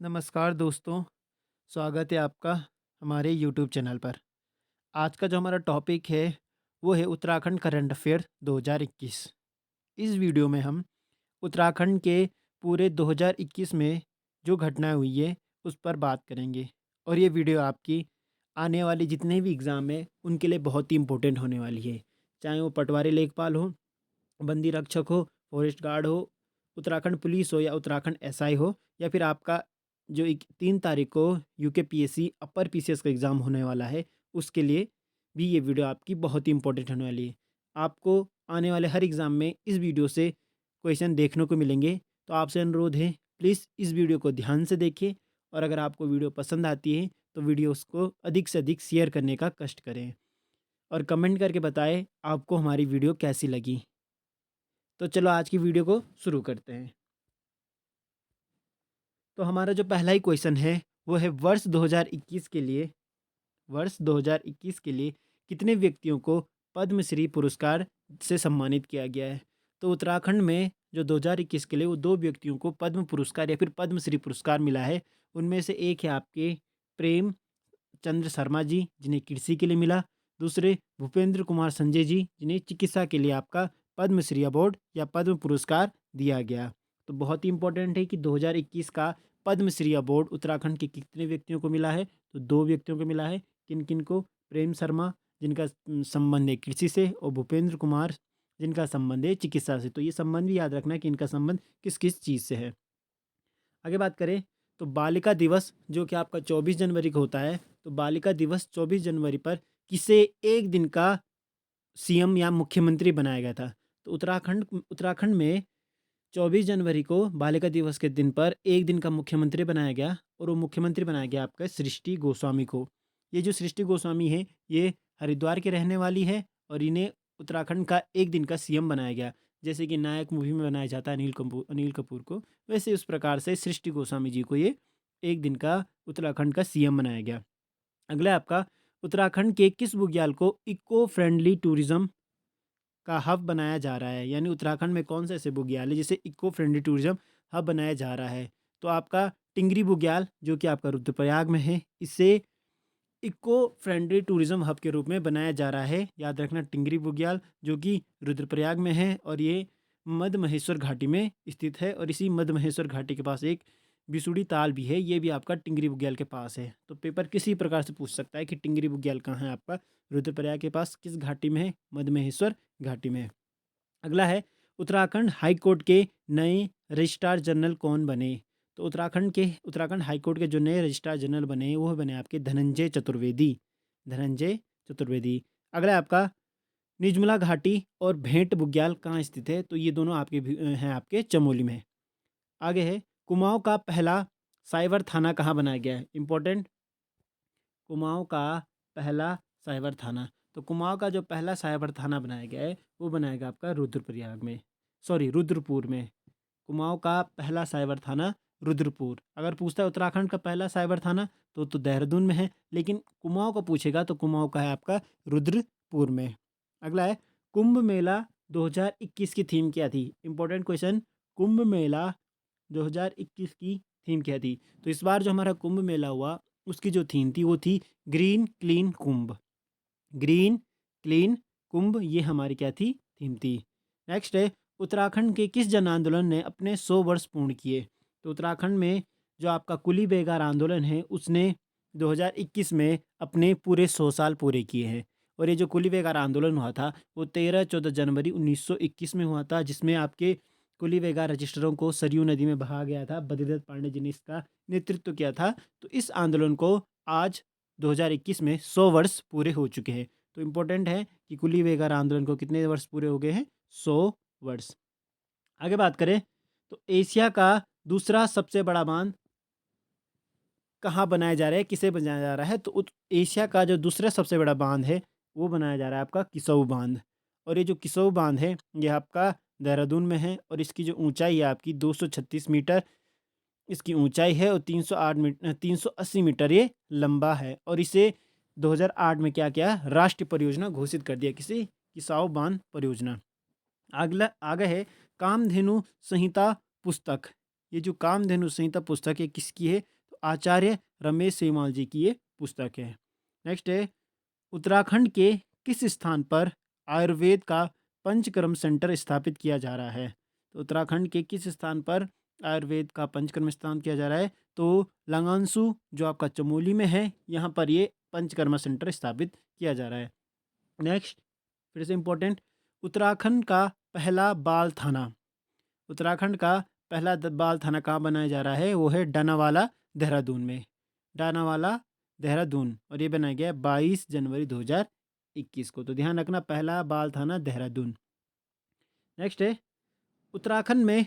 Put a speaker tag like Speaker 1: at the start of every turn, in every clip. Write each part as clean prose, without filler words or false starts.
Speaker 1: नमस्कार दोस्तों, स्वागत है आपका हमारे यूट्यूब चैनल पर। आज का जो हमारा टॉपिक है वो है उत्तराखंड करंट अफेयर 2021। इस वीडियो में हम उत्तराखंड के पूरे 2021 में जो घटनाएं हुई है उस पर बात करेंगे और ये वीडियो आपकी आने वाले जितने भी एग्ज़ाम है उनके लिए बहुत ही इम्पोर्टेंट होने वाली है। चाहे वो पटवारी लेखपाल हो, बंदी रक्षक हो, फॉरेस्ट गार्ड हो, उत्तराखंड पुलिस हो या उत्तराखंड एसआई हो, या फिर आपका जो 3 तारीख को यूकेपीएससी अपर पीसीएस का एग्ज़ाम होने वाला है उसके लिए भी ये वीडियो आपकी बहुत ही इंपॉर्टेंट होने वाली है। आपको आने वाले हर एग्ज़ाम में इस वीडियो से क्वेश्चन देखने को मिलेंगे, तो आपसे अनुरोध है प्लीज़ इस वीडियो को ध्यान से देखिए और अगर आपको वीडियो पसंद आती है तो वीडियोस को अधिक से अधिक शेयर करने का कष्ट करें और कमेंट करके बताएं आपको हमारी वीडियो कैसी लगी। तो चलो आज की वीडियो को शुरू करते हैं। तो हमारा जो पहला ही क्वेश्चन है वो है वर्ष 2021 के लिए कितने व्यक्तियों को पद्मश्री पुरस्कार से सम्मानित किया गया है। तो उत्तराखंड में जो 2021 के लिए वो 2 व्यक्तियों को पद्म पुरस्कार या फिर पद्मश्री पुरस्कार मिला है। उनमें से एक है आपके प्रेम चंद्र शर्मा जी जिन्हें कृषि के लिए मिला। दूसरे भूपेंद्र कुमार संजय जी जिन्हें चिकित्सा के लिए आपका पद्मश्री अवार्ड या पद्म पुरस्कार दिया गया। तो बहुत ही इंपॉर्टेंट है कि 2021 का पद्मश्री अवार्ड उत्तराखंड के कितने व्यक्तियों को मिला है। तो 2 व्यक्तियों को मिला है। किन किन को? प्रेम शर्मा जिनका संबंध है कृषि से, और भूपेंद्र कुमार जिनका संबंध है चिकित्सा से। तो ये संबंध भी याद रखना है कि इनका संबंध किस किस चीज़ से है। आगे बात करें तो बालिका दिवस जो कि आपका 24 जनवरी को होता है, तो बालिका दिवस 24 जनवरी पर किसे एक दिन का सीएम या मुख्यमंत्री बनाया गया था। तो उत्तराखंड में 24 जनवरी को बालिका दिवस के दिन पर एक दिन का मुख्यमंत्री बनाया गया और वो मुख्यमंत्री बनाया गया आपका सृष्टि गोस्वामी को। ये जो सृष्टि गोस्वामी है ये हरिद्वार की रहने वाली है और इन्हें उत्तराखंड का एक दिन का सीएम बनाया गया। जैसे कि नायक मूवी में बनाया जाता है अनिल कपूर को, वैसे उस प्रकार से सृष्टि गोस्वामी जी को ये एक दिन का उत्तराखंड का सीएम बनाया गया। अगला है आपका उत्तराखंड के किस बुग्याल को इको फ्रेंडली टूरिज्म का हब बनाया जा रहा है। यानी उत्तराखंड में कौन से ऐसे बुग्याल है जिसे इको फ्रेंडली टूरिज्म हब बनाया जा रहा है। तो आपका टिंगरी बुग्याल जो कि आपका रुद्रप्रयाग में है, इसे इको फ्रेंडली टूरिज्म हब के रूप में बनाया जा रहा है। याद रखना टिंगरी बुग्याल जो कि रुद्रप्रयाग में है और ये मध्य महेश्वर घाटी में स्थित है और इसी मध्य महेश्वर घाटी के पास एक बिसुड़ी ताल भी है, ये भी आपका टिंगरी बुग्याल के पास है। तो पेपर किसी प्रकार से पूछ सकता है कि टिंगरी बुग्याल कहाँ है आपका, रुद्रप्रयाग के पास किस घाटी में है, मध्य महेश्वर घाटी में है। अगला है उत्तराखंड हाई कोर्ट के नए रजिस्ट्रार जनरल कौन बने। तो उत्तराखंड हाई कोर्ट के जो नए रजिस्ट्रार जनरल बने वो बने आपके धनंजय चतुर्वेदी। अगला है आपका निजमुला घाटी और भेंट बुग्याल कहाँ स्थित है। तो ये दोनों आपके हैं आपके चमोली में। आगे है कुमाऊं का पहला साइबर थाना कहाँ बनाया गया है। इंपॉर्टेंट, कुमाऊं का पहला साइबर थाना। तो कुमाऊं का जो पहला साइबर थाना बनाया गया है वो बनाएगा आपका रुद्रप्रयाग में, सॉरी रुद्रपुर में। कुमाऊं का पहला साइबर थाना रुद्रपुर। अगर पूछता है उत्तराखंड का पहला साइबर थाना तो देहरादून में है, लेकिन कुमाऊं का पूछेगा तो कुमाऊं का है आपका रुद्रपुर में। अगला है कुंभ मेला 2021 की थीम क्या थी। इंपॉर्टेंट क्वेश्चन, कुंभ मेला 2021 की थीम क्या थी। तो इस बार जो हमारा कुंभ मेला हुआ उसकी जो थीम थी वो थी ग्रीन क्लीन कुंभ। ग्रीन क्लीन कुंभ ये हमारी क्या थी, थीम थी। नेक्स्ट है उत्तराखंड के किस जन आंदोलन ने अपने 100 वर्ष पूर्ण किए। तो उत्तराखंड में जो आपका कुली बेगार आंदोलन है उसने 2021 में अपने पूरे 100 साल पूरे किए हैं। और ये जो कुली बेगार आंदोलन हुआ था वो 13-14 जनवरी 1921 में हुआ था, जिसमें आपके कुली बेगार रजिस्टरों को सरयू नदी में बहा गया था। बद्रीदत्त पांडे जी ने इसका नेतृत्व किया था। तो इस आंदोलन को आज 2021 में 100 वर्ष पूरे हो चुके हैं। तो इम्पोर्टेंट है कि कुली बेगार आंदोलन को कितने वर्ष पूरे हो गए हैं, 100 वर्ष। आगे बात करें तो एशिया का दूसरा सबसे बड़ा बांध कहाँ बनाया जा रहा है, किसे बनाया जा रहा है। तो एशिया का जो दूसरा सबसे बड़ा बांध है वो बनाया जा रहा है आपका किसऊ बांध। और ये जो किसऊ बांध है ये आपका देहरादून में है और इसकी जो ऊंचाई है आपकी 236 मीटर इसकी ऊंचाई है और 380 मीटर ये लंबा है। और इसे 2008 में क्या किया, राष्ट्रीय परियोजना घोषित कर दिया, किसी किसाऊ बांध परियोजना। अगला आगे है कामधेनु संहिता पुस्तक ये जो कामधेनु संहिता पुस्तक है किसकी है? तो आचार्य रमेश सेवाल जी की ये पुस्तक है। नेक्स्ट है, उत्तराखंड के किस स्थान पर आयुर्वेद का पंचकर्म सेंटर स्थापित किया जा रहा है? तो उत्तराखंड के किस स्थान पर आयुर्वेद का पंचकर्म स्थान किया जा रहा है? तो लंगांसू जो आपका चमोली में है, यहाँ पर ये पंचकर्मा सेंटर स्थापित किया जा रहा है। नेक्स्ट, फिर से इम्पोर्टेंट, उत्तराखंड का पहला बाल थाना, उत्तराखंड का पहला बाल थाना कहाँ बनाया जा रहा है? वो है डानावाला देहरादून में, डानावाला देहरादून, और ये बनाया गया 22 जनवरी 2021 को। तो ध्यान रखना, पहला बाल थाना देहरादून। नेक्स्ट है, उत्तराखंड में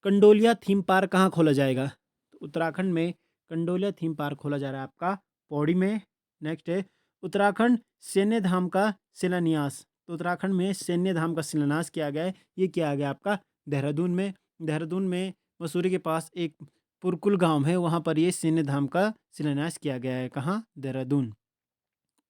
Speaker 1: कंडोलिया थीम पार्क कहाँ खोला जाएगा? तो उत्तराखंड में कंडोलिया थीम पार्क खोला जा रहा है आपका पौड़ी में। नेक्स्ट है, उत्तराखंड सैन्य धाम का शिलान्यास, तो उत्तराखंड में सैन्य धाम का शिलान्यास किया गया है, ये किया गया आपका देहरादून में। देहरादून में मसूरी के पास एक पुरकुल गांव है, वहाँ पर ये सैन्य धाम का शिलान्यास किया गया है। कहाँ? देहरादून।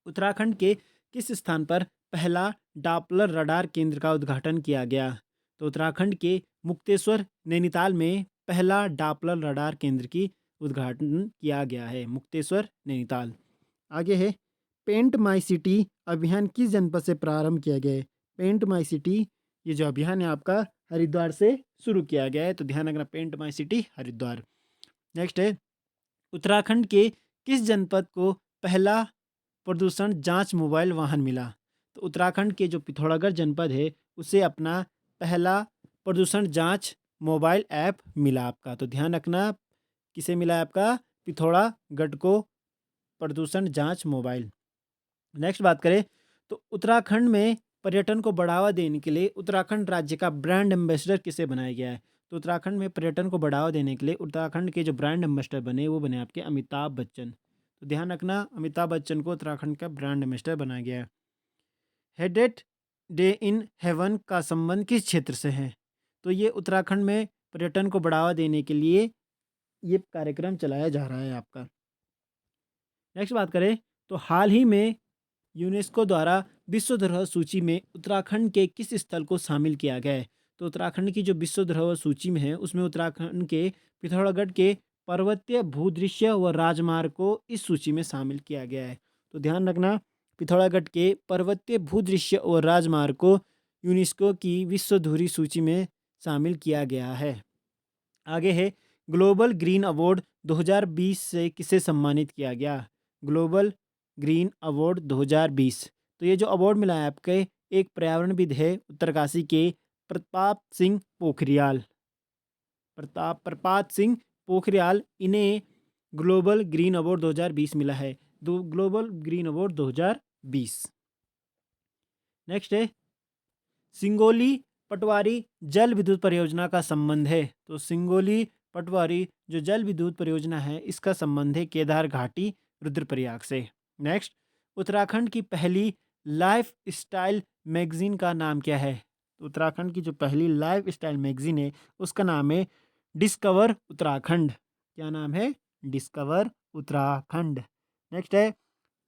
Speaker 1: उत्तराखंड के किस स्थान पर पहला डॉपलर रडार केंद्र का उद्घाटन किया गया? तो उत्तराखंड के मुक्तेश्वर नैनीताल में पहला डॉपलर रडार केंद्र की उद्घाटन किया गया है, मुक्तेश्वर नैनीताल। आगे है, पेंट माई सिटी अभियान किस जनपद से प्रारंभ किया गया है? पेंट माई सिटी, ये जो अभियान है आपका हरिद्वार से शुरू किया गया है, तो ध्यान रखना, paint my city Haridwar. Next है, उत्तराखंड के किस जनपद को पहला प्रदूषण जांच मोबाइल वाहन मिला? तो उत्तराखंड के जो पिथौरागढ़ जनपद है उसे अपना पहला प्रदूषण जांच मोबाइल ऐप मिला आपका। तो ध्यान रखना, किसे मिला है आपका? पिथौरागढ़ को प्रदूषण जांच मोबाइल। नेक्स्ट बात करें तो उत्तराखंड में पर्यटन को बढ़ावा देने के लिए उत्तराखंड राज्य का ब्रांड एम्बेसडर किसे बनाया गया है? तो उत्तराखंड में पर्यटन को बढ़ावा देने के लिए उत्तराखंड के जो ब्रांड एम्बेसडर बने वो बने आपके अमिताभ बच्चन। तो ध्यान रखना, अमिताभ बच्चन को उत्तराखंड का ब्रांड एम्बेसडर बनाया गया है। हेडेड डे इन हेवन का संबंध किस क्षेत्र से है? तो ये उत्तराखंड में पर्यटन को बढ़ावा देने के लिए ये कार्यक्रम चलाया जा रहा है आपका। नेक्स्ट बात करें तो हाल ही में यूनेस्को द्वारा विश्व धरोहर सूची में उत्तराखंड के किस स्थल को शामिल किया गया है? तो उत्तराखंड की जो विश्व धरोहर सूची में है उसमें उत्तराखंड के पिथौरागढ़ के पर्वतीय भूदृश्य व राजमार्ग को इस सूची में शामिल किया गया है। तो ध्यान रखना, पिथौरागढ़ के पर्वतीय भूदृश्य और राजमार्ग को यूनेस्को की विश्व धरोहर सूची में शामिल किया गया है। आगे है, ग्लोबल ग्रीन अवार्ड 2020 से किसे सम्मानित किया गया? ग्लोबल ग्रीन अवार्ड 2020, तो ये जो अवार्ड मिला है आपके एक पर्यावरणविद है उत्तरकाशी के प्रताप सिंह पोखरियाल, प्रताप सिंह पोखरियाल, इन्हें ग्लोबल ग्रीन अवार्ड 2020 मिला है, ग्लोबल ग्रीन अवार्ड 2020। नेक्स्ट है, सिंगोली पटवारी जल विद्युत परियोजना का संबंध है? तो सिंगोली पटवारी जो जल विद्युत परियोजना है इसका संबंध है केदार घाटी रुद्रप्रयाग से। नेक्स्ट, उत्तराखंड की पहली लाइफ स्टाइल मैगजीन का नाम क्या है? तो उत्तराखंड की जो पहली लाइफ स्टाइल मैगजीन है उसका नाम है डिस्कवर उत्तराखंड। क्या नाम है? डिस्कवर उत्तराखंड। नेक्स्ट है,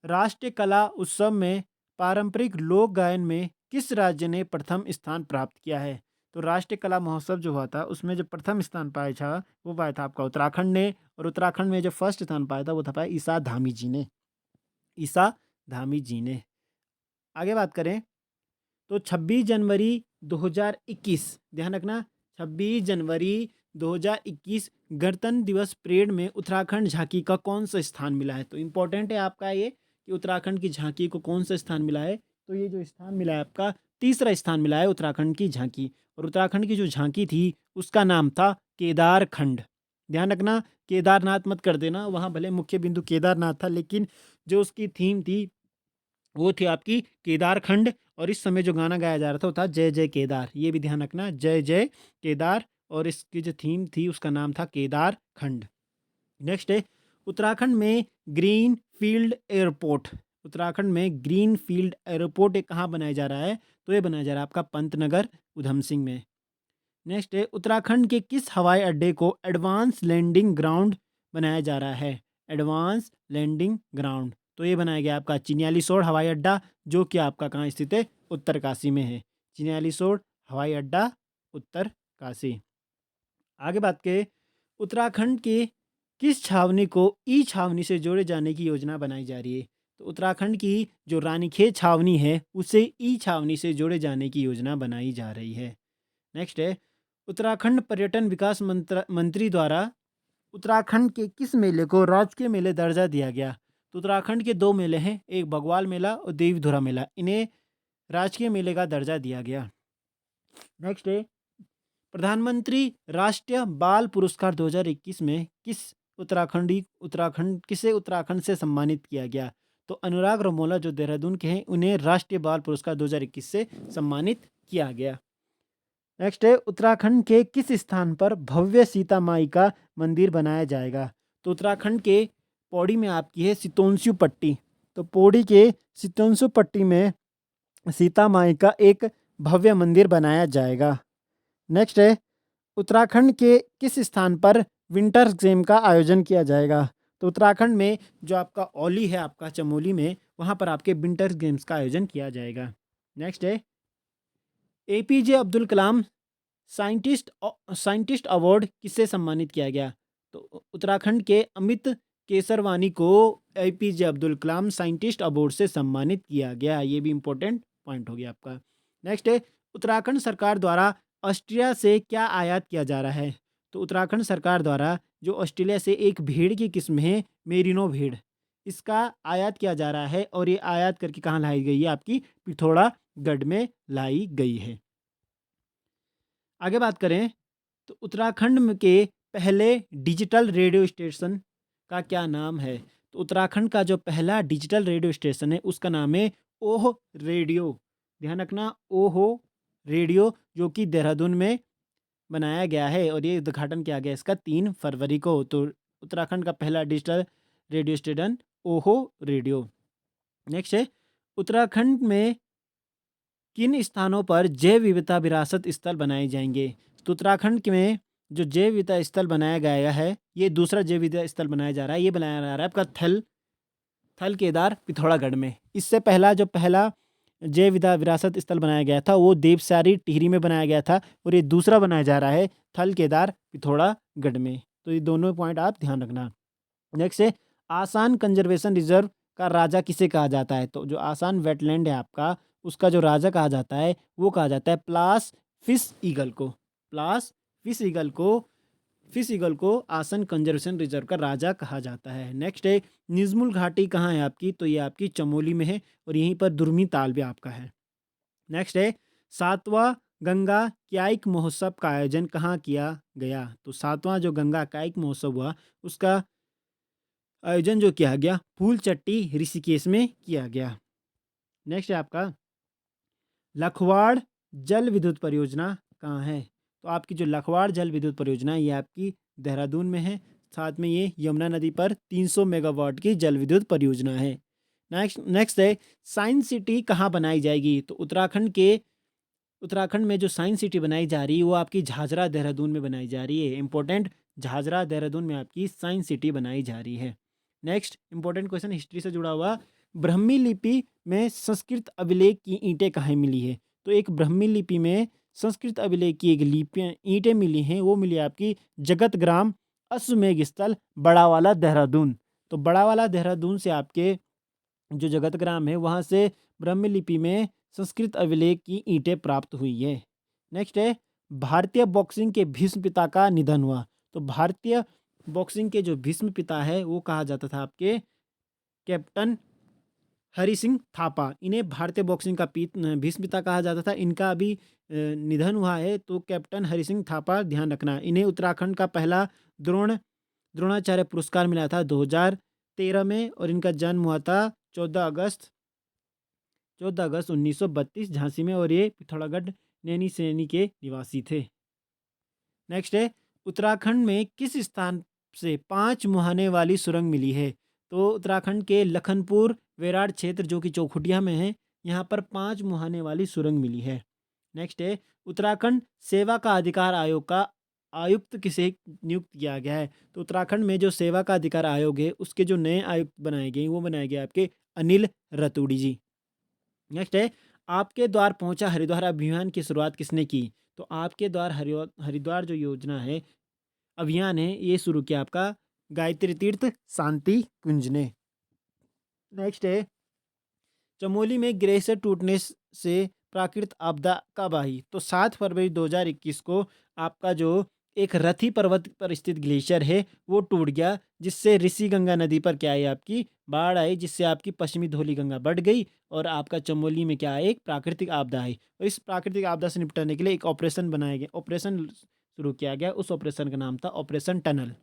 Speaker 1: राष्ट्रीय कला उत्सव में पारंपरिक लोक गायन में किस राज्य ने प्रथम स्थान प्राप्त किया है? तो राष्ट्रीय कला महोत्सव जो हुआ था उसमें जो प्रथम स्थान पाया था वो पाया था आपका उत्तराखंड ने, और उत्तराखंड में जो फर्स्ट स्थान पाया था वो था पाया ईसा धामी जी ने, ईसा धामी जी ने। आगे बात करें तो 26 जनवरी 2021, ध्यान रखना 26 जनवरी 2021 गणतंत्र दिवस परेड में उत्तराखंड झांकी का कौन सा स्थान मिला है? तो इम्पोर्टेंट है आपका ये कि उत्तराखंड की झांकी को कौन सा स्थान मिला है। तो ये जो स्थान मिला है आपका तीसरा स्थान मिला है उत्तराखंड की झांकी, और उत्तराखंड की जो झांकी थी उसका नाम था केदारखंड। ध्यान रखना, केदारनाथ मत कर देना, वहाँ भले मुख्य बिंदु केदारनाथ था लेकिन जो उसकी थीम थी वो थी आपकी केदारखंड, और इस समय जो गाना गाया जा रहा था वो था जय जय केदार। ये भी ध्यान रखना, जय जय केदार, और इसकी जो थीम थी उसका नाम था केदारखंड। नेक्स्ट है, उत्तराखंड में ग्रीन फील्ड एयरपोर्ट, उत्तराखंड में ग्रीन फील्ड एयरपोर्ट एक कहाँ बनाया जा रहा है? तो ये बनाया जा रहा है आपका पंतनगर उधम सिंह में। नेक्स्ट है, उत्तराखंड के किस हवाई अड्डे को एडवांस लैंडिंग ग्राउंड बनाया जा रहा है? एडवांस लैंडिंग ग्राउंड, तो ये बनाया गया आपका चिन्यालीसोड़ हवाई अड्डा, जो कि आपका कहाँ स्थित है? उत्तरकाशी में है, चिन्यालीसोड़ हवाई अड्डा उत्तरकाशी। आगे बात करें उत्तराखंड के किस छावनी को ई छावनी से जोड़े जाने की योजना बनाई जा रही है? तो उत्तराखंड की जो रानीखेत छावनी है उसे ई छावनी से जोड़े जाने की योजना बनाई जा रही है। नेक्स्ट है, उत्तराखंड पर्यटन विकास मंत्री द्वारा उत्तराखंड के किस मेले को राजकीय मेले दर्जा दिया गया? तो उत्तराखंड के दो मेले हैं, एक बगवाल मेला और देवीधुरा मेला, इन्हें राजकीय मेले का दर्जा दिया गया। नेक्स्ट है, प्रधानमंत्री राष्ट्रीय बाल पुरस्कार 2021 में किसे उत्तराखंड से सम्मानित किया गया? तो अनुराग रमोला जो देहरादून के हैं उन्हें राष्ट्रीय बाल पुरस्कार 2021 से सम्मानित किया गया। नेक्स्ट है, उत्तराखंड के किस स्थान पर भव्य सीता माई का मंदिर बनाया जाएगा? तो उत्तराखंड के पौड़ी में आपकी है सितोंसू पट्टी। तो पौड़ी के सितोंसू पट्टी में सीता माई का एक भव्य मंदिर बनाया जाएगा। नेक्स्ट है, उत्तराखंड के किस स्थान पर विंटर गेम का आयोजन किया जाएगा? तो उत्तराखंड में जो आपका औली है आपका चमोली में, वहाँ पर आपके विंटर गेम्स का आयोजन किया जाएगा। नेक्स्ट है, APJ Abdul Kalam scientist award किससे सम्मानित किया गया? तो उत्तराखंड के अमित केसरवानी को APJ Abdul Kalam scientist award से सम्मानित किया गया। ये भी इंपॉर्टेंट पॉइंट हो गया आपका। नेक्स्ट है, उत्तराखंड सरकार द्वारा ऑस्ट्रिया से क्या आयात किया जा रहा है? तो उत्तराखंड सरकार द्वारा जो ऑस्ट्रेलिया से एक भेड़ की किस्म है मेरिनो भेड़, इसका आयात किया जा रहा है और ये आयात करके कहाँ लाई गई है? आपकी पिथौरागढ़ में लाई गई है। आगे बात करें तो उत्तराखंड के पहले डिजिटल रेडियो स्टेशन का क्या नाम है? तो उत्तराखंड का जो पहला डिजिटल रेडियो स्टेशन है उसका नाम है ओह रेडियो। ध्यान रखना, ओहो रेडियो, जो कि देहरादून में बनाया गया है और ये उद्घाटन किया गया इसका 3 फरवरी को। तो उत्तराखंड का पहला डिजिटल रेडियो स्टेशन ओहो रेडियो। नेक्स्ट है, उत्तराखंड में किन स्थानों पर जैव विविधता विरासत स्थल बनाए जाएंगे? तो उत्तराखंड में जो जैव विविधता स्थल बनाया गया है, ये दूसरा जैव विविधता स्थल बनाया जा रहा है। ये बनाया जा रहा है आपका थल केदार पिथौरागढ़ में। इससे पहला जो पहला जैव विविधता विरासत स्थल बनाया गया था वो देवसारी टिहरी में बनाया गया था और ये दूसरा बनाया जा रहा है थल केदार पिथौरागढ़ में। तो ये दोनों पॉइंट आप ध्यान रखना। नेक्स्ट है, आसाम कंजर्वेशन रिजर्व का राजा किसे कहा जाता है? तो जो आसाम वेटलैंड है आपका, उसका जो राजा कहा जाता है वो कहा जाता है प्लास फिश ईगल को। प्लास फिश ईगल को आसन कंजर्वेशन रिजर्व का राजा कहा जाता है। नेक्स्ट है, निजमुल घाटी कहाँ है आपकी? तो ये आपकी चमोली में है और यहीं पर दुर्मी ताल भी आपका है। नेक्स्ट है, 7वां गंगा क्याइक महोत्सव का आयोजन कहाँ किया गया? तो 7वां जो गंगा क्याइक महोत्सव हुआ उसका आयोजन जो किया गया फूलचट्टी ऋषिकेश में किया गया। नेक्स्ट है आपका लखवाड़ जल विद्युत परियोजना कहाँ है? तो आपकी जो लखवाड़ जल विद्युत परियोजना है ये आपकी देहरादून में है। साथ में ये यमुना नदी पर 300 मेगावाट की जल विद्युत परियोजना है। नेक्स्ट है, साइंस सिटी कहाँ बनाई जाएगी? तो उत्तराखंड में जो साइंस सिटी बनाई जा रही है वो आपकी झाझरा देहरादून में बनाई जा रही है। इंपॉर्टेंट, झाझरा देहरादून में आपकी साइंस सिटी बनाई जा रही है। नेक्स्ट इंपॉर्टेंट क्वेश्चन हिस्ट्री से जुड़ा हुआ, ब्राह्मी लिपि में संस्कृत अभिलेख की ईंटें कहाँ मिली है? तो एक ब्राह्मी लिपि में संस्कृत अभिलेख की एक लिपि ईंटें मिली हैं, वो मिली आपकी जगत ग्राम अश्वमेघ स्थल बड़ावाला देहरादून। तो बड़ावाला देहरादून से आपके जो जगत ग्राम है वहाँ से ब्राह्मी लिपि में संस्कृत अभिलेख की ईंटें प्राप्त हुई है। नेक्स्ट है, भारतीय बॉक्सिंग के भीष्म पिता का निधन हुआ। तो भारतीय बॉक्सिंग के जो भीष्म पिता है वो कहा जाता था आपके कैप्टन हरि सिंह थापा। इन्हें भारतीय बॉक्सिंग का भीष्म पिता कहा जाता था। इनका अभी निधन हुआ है तो कैप्टन हरि सिंह थापा, ध्यान रखना। इन्हें उत्तराखंड का पहला द्रोणाचार्य पुरस्कार मिला था 2013 में और इनका जन्म हुआ था 14 अगस्त 1932 झांसी में और ये पिथौरागढ़ नैनी श्रेणी के निवासी थे। नेक्स्ट है, उत्तराखंड में किस स्थान से 5 मुहाने वाली सुरंग मिली है? तो उत्तराखंड के लखनपुर वेराड़ क्षेत्र जो कि चौखुटिया में है, यहाँ पर 5 मुहाने वाली सुरंग मिली है। नेक्स्ट है, उत्तराखंड सेवा का अधिकार आयोग का आयुक्त किसे नियुक्त किया गया है? तो उत्तराखंड में जो सेवा का अधिकार आयोग है उसके जो नए आयुक्त बनाए गए वो बनाए गए आपके अनिल रतूड़ी जी। नेक्स्ट है, आपके द्वार पहुंचा हरिद्वार अभियान की शुरुआत किसने की? तो आपके द्वार हरिद्वार जो योजना है अभियान है ये शुरू किया आपका गायत्री तीर्थ शांति कुंज ने। नेक्स्ट है चमोली में ग्लेशियर टूटने से प्राकृतिक आपदा कब आई? तो 7 फरवरी 2021 को आपका जो एक रथी पर्वत पर स्थित ग्लेशियर है वो टूट गया, जिससे ऋषि गंगा नदी पर क्या है आपकी बाढ़ आई, जिससे आपकी पश्चिमी धौली गंगा बढ़ गई और आपका चमोली में क्या है एक प्राकृतिक आपदा आई। और इस प्राकृतिक आपदा से निपटने के लिए एक ऑपरेशन बनाया गया, ऑपरेशन शुरू किया गया। उस ऑपरेशन का नाम था ऑपरेशन टनल,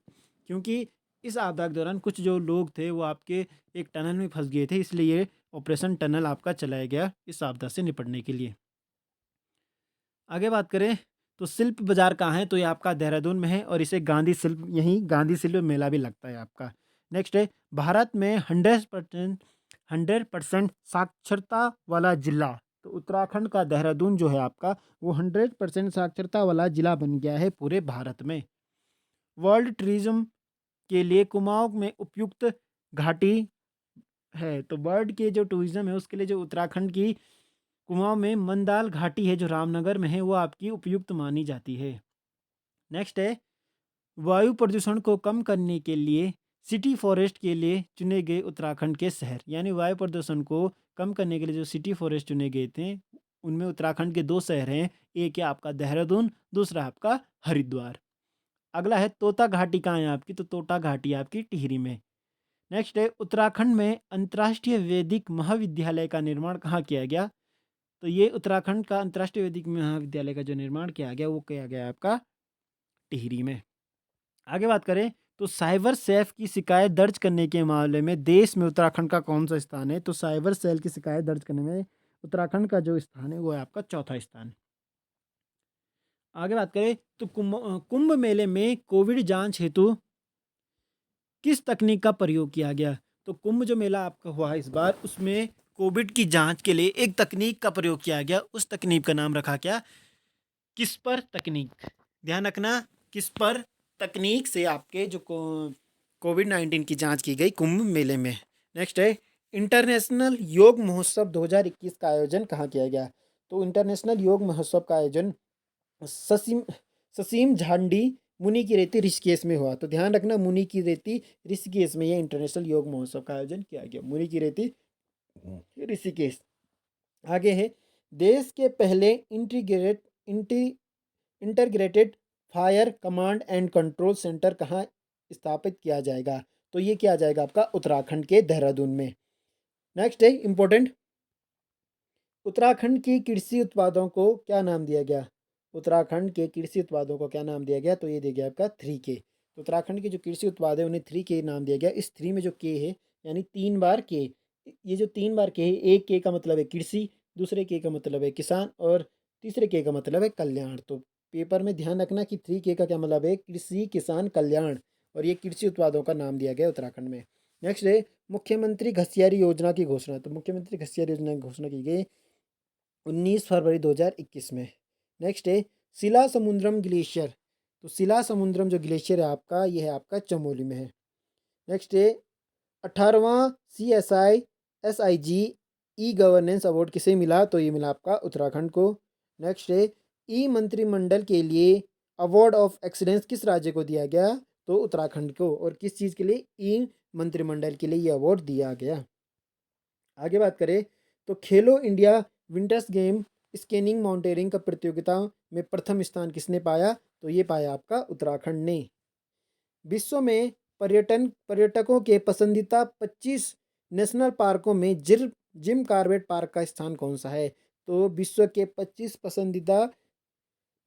Speaker 1: क्योंकि इस आपदा के दौरान कुछ जो लोग थे वो आपके एक टनल में फंस गए थे, इसलिए ऑपरेशन टनल आपका चलाया गया इस आपदा से निपटने के लिए। आगे बात करें तो शिल्प बाजार कहाँ है? तो ये आपका देहरादून में है और इसे गांधी शिल्प, यहीं गांधी शिल्प मेला भी लगता है आपका। नेक्स्ट है भारत में 100% साक्षरता वाला जिला। तो उत्तराखंड का देहरादून जो है आपका वो 100% साक्षरता वाला जिला बन गया है पूरे भारत में। वर्ल्ड टूरिज्म के लिए कुमाऊं में उपयुक्त घाटी है। तो वर्ल्ड के जो टूरिज्म है उसके लिए जो उत्तराखंड की कुमाऊं में मंदाल घाटी है जो रामनगर में है वो आपकी उपयुक्त मानी जाती है। नेक्स्ट है वायु प्रदूषण को कम करने के लिए सिटी फॉरेस्ट के लिए चुने गए उत्तराखंड के शहर, यानी वायु प्रदूषण को कम करने के लिए जो सिटी फॉरेस्ट चुने गए थे उनमें उत्तराखंड के 2 शहर हैं, एक है आपका देहरादून, दूसरा आपका हरिद्वार। अगला है तोता घाटी कहाँ है आपकी? तो तोता घाटी आपकी टिहरी में। नेक्स्ट है उत्तराखंड में अंतर्राष्ट्रीय वैदिक महाविद्यालय का निर्माण कहाँ किया गया? तो ये उत्तराखंड का अंतर्राष्ट्रीय वैदिक महाविद्यालय का जो निर्माण किया गया वो किया गया आपका टिहरी में। आगे बात करें तो साइबर सेफ की शिकायत दर्ज करने के मामले में देश में उत्तराखंड का कौन सा स्थान है? तो साइबर सेल की शिकायत दर्ज करने में उत्तराखंड का जो स्थान है वो है आपका चौथा स्थान। आगे बात करें तो कुंभ मेले में कोविड जांच हेतु किस तकनीक का प्रयोग किया गया? तो कुंभ जो मेला आपका हुआ है इस बार उसमें कोविड की जांच के लिए एक तकनीक का प्रयोग किया गया। उस तकनीक का नाम रखा क्या? किस्पर तकनीक। ध्यान रखना, किस्पर तकनीक से आपके जो कोविड-19 की जांच की गई कुंभ मेले में। नेक्स्ट है इंटरनेशनल योग महोत्सव 2021 का आयोजन कहाँ किया गया? तो इंटरनेशनल योग महोत्सव का आयोजन ससीम ससीम झांडी मुनि की रेती ऋषिकेश में हुआ। तो ध्यान रखना मुनि की रेती ऋषिकेश में यह इंटरनेशनल योग महोत्सव का आयोजन किया गया। मुनि की रेती ऋषिकेश। आगे है देश के पहले integrated fire command and control centre कहाँ स्थापित किया जाएगा? तो ये किया जाएगा आपका उत्तराखंड के देहरादून में। नेक्स्ट है इंपॉर्टेंट, उत्तराखंड की कृषि उत्पादों को क्या नाम दिया गया? उत्तराखंड के कृषि उत्पादों को क्या नाम दिया गया? तो ये दिया गया आपका 3K। तो उत्तराखंड के जो कृषि उत्पाद है उन्हें 3K नाम दिया गया। इस 3 में जो K है यानी 3 बार K, ये जो 3 बार K है, एक K का मतलब है कृषि, दूसरे K का मतलब है किसान और तीसरे K का मतलब है कल्याण। तो पेपर में ध्यान रखना कि 3K का क्या मतलब है? कृषि, किसान, कल्याण। और ये कृषि उत्पादों का नाम दिया गया उत्तराखंड में। नेक्स्ट है मुख्यमंत्री घसियारी योजना की घोषणा। तो मुख्यमंत्री घसियारी योजना की घोषणा की गई 19 फरवरी 2021 में। नेक्स्ट है शिला समुद्रम ग्लेशियर। तो शिला समुद्रम जो ग्लेशियर है आपका ये है आपका चमोली में है। नेक्स्ट है 18वां CSI ई गवर्नेंस अवार्ड किसे मिला? तो ये मिला आपका उत्तराखंड को। नेक्स्ट है ई मंत्रिमंडल के लिए अवार्ड ऑफ एक्सीलेंस किस राज्य को दिया गया? तो उत्तराखंड को। और किस चीज़ के लिए? ई मंत्रिमंडल के लिए ये अवार्ड दिया गया। आगे बात करें तो खेलो India winters game scanning mountaineering का प्रतियोगिता में प्रथम स्थान किसने पाया? तो ये पाया आपका उत्तराखंड ने। विश्व में पर्यटकों के पसंदीदा 25 नेशनल पार्कों में जिम कॉर्बेट पार्क का स्थान कौन सा है? तो विश्व के 25 पसंदीदा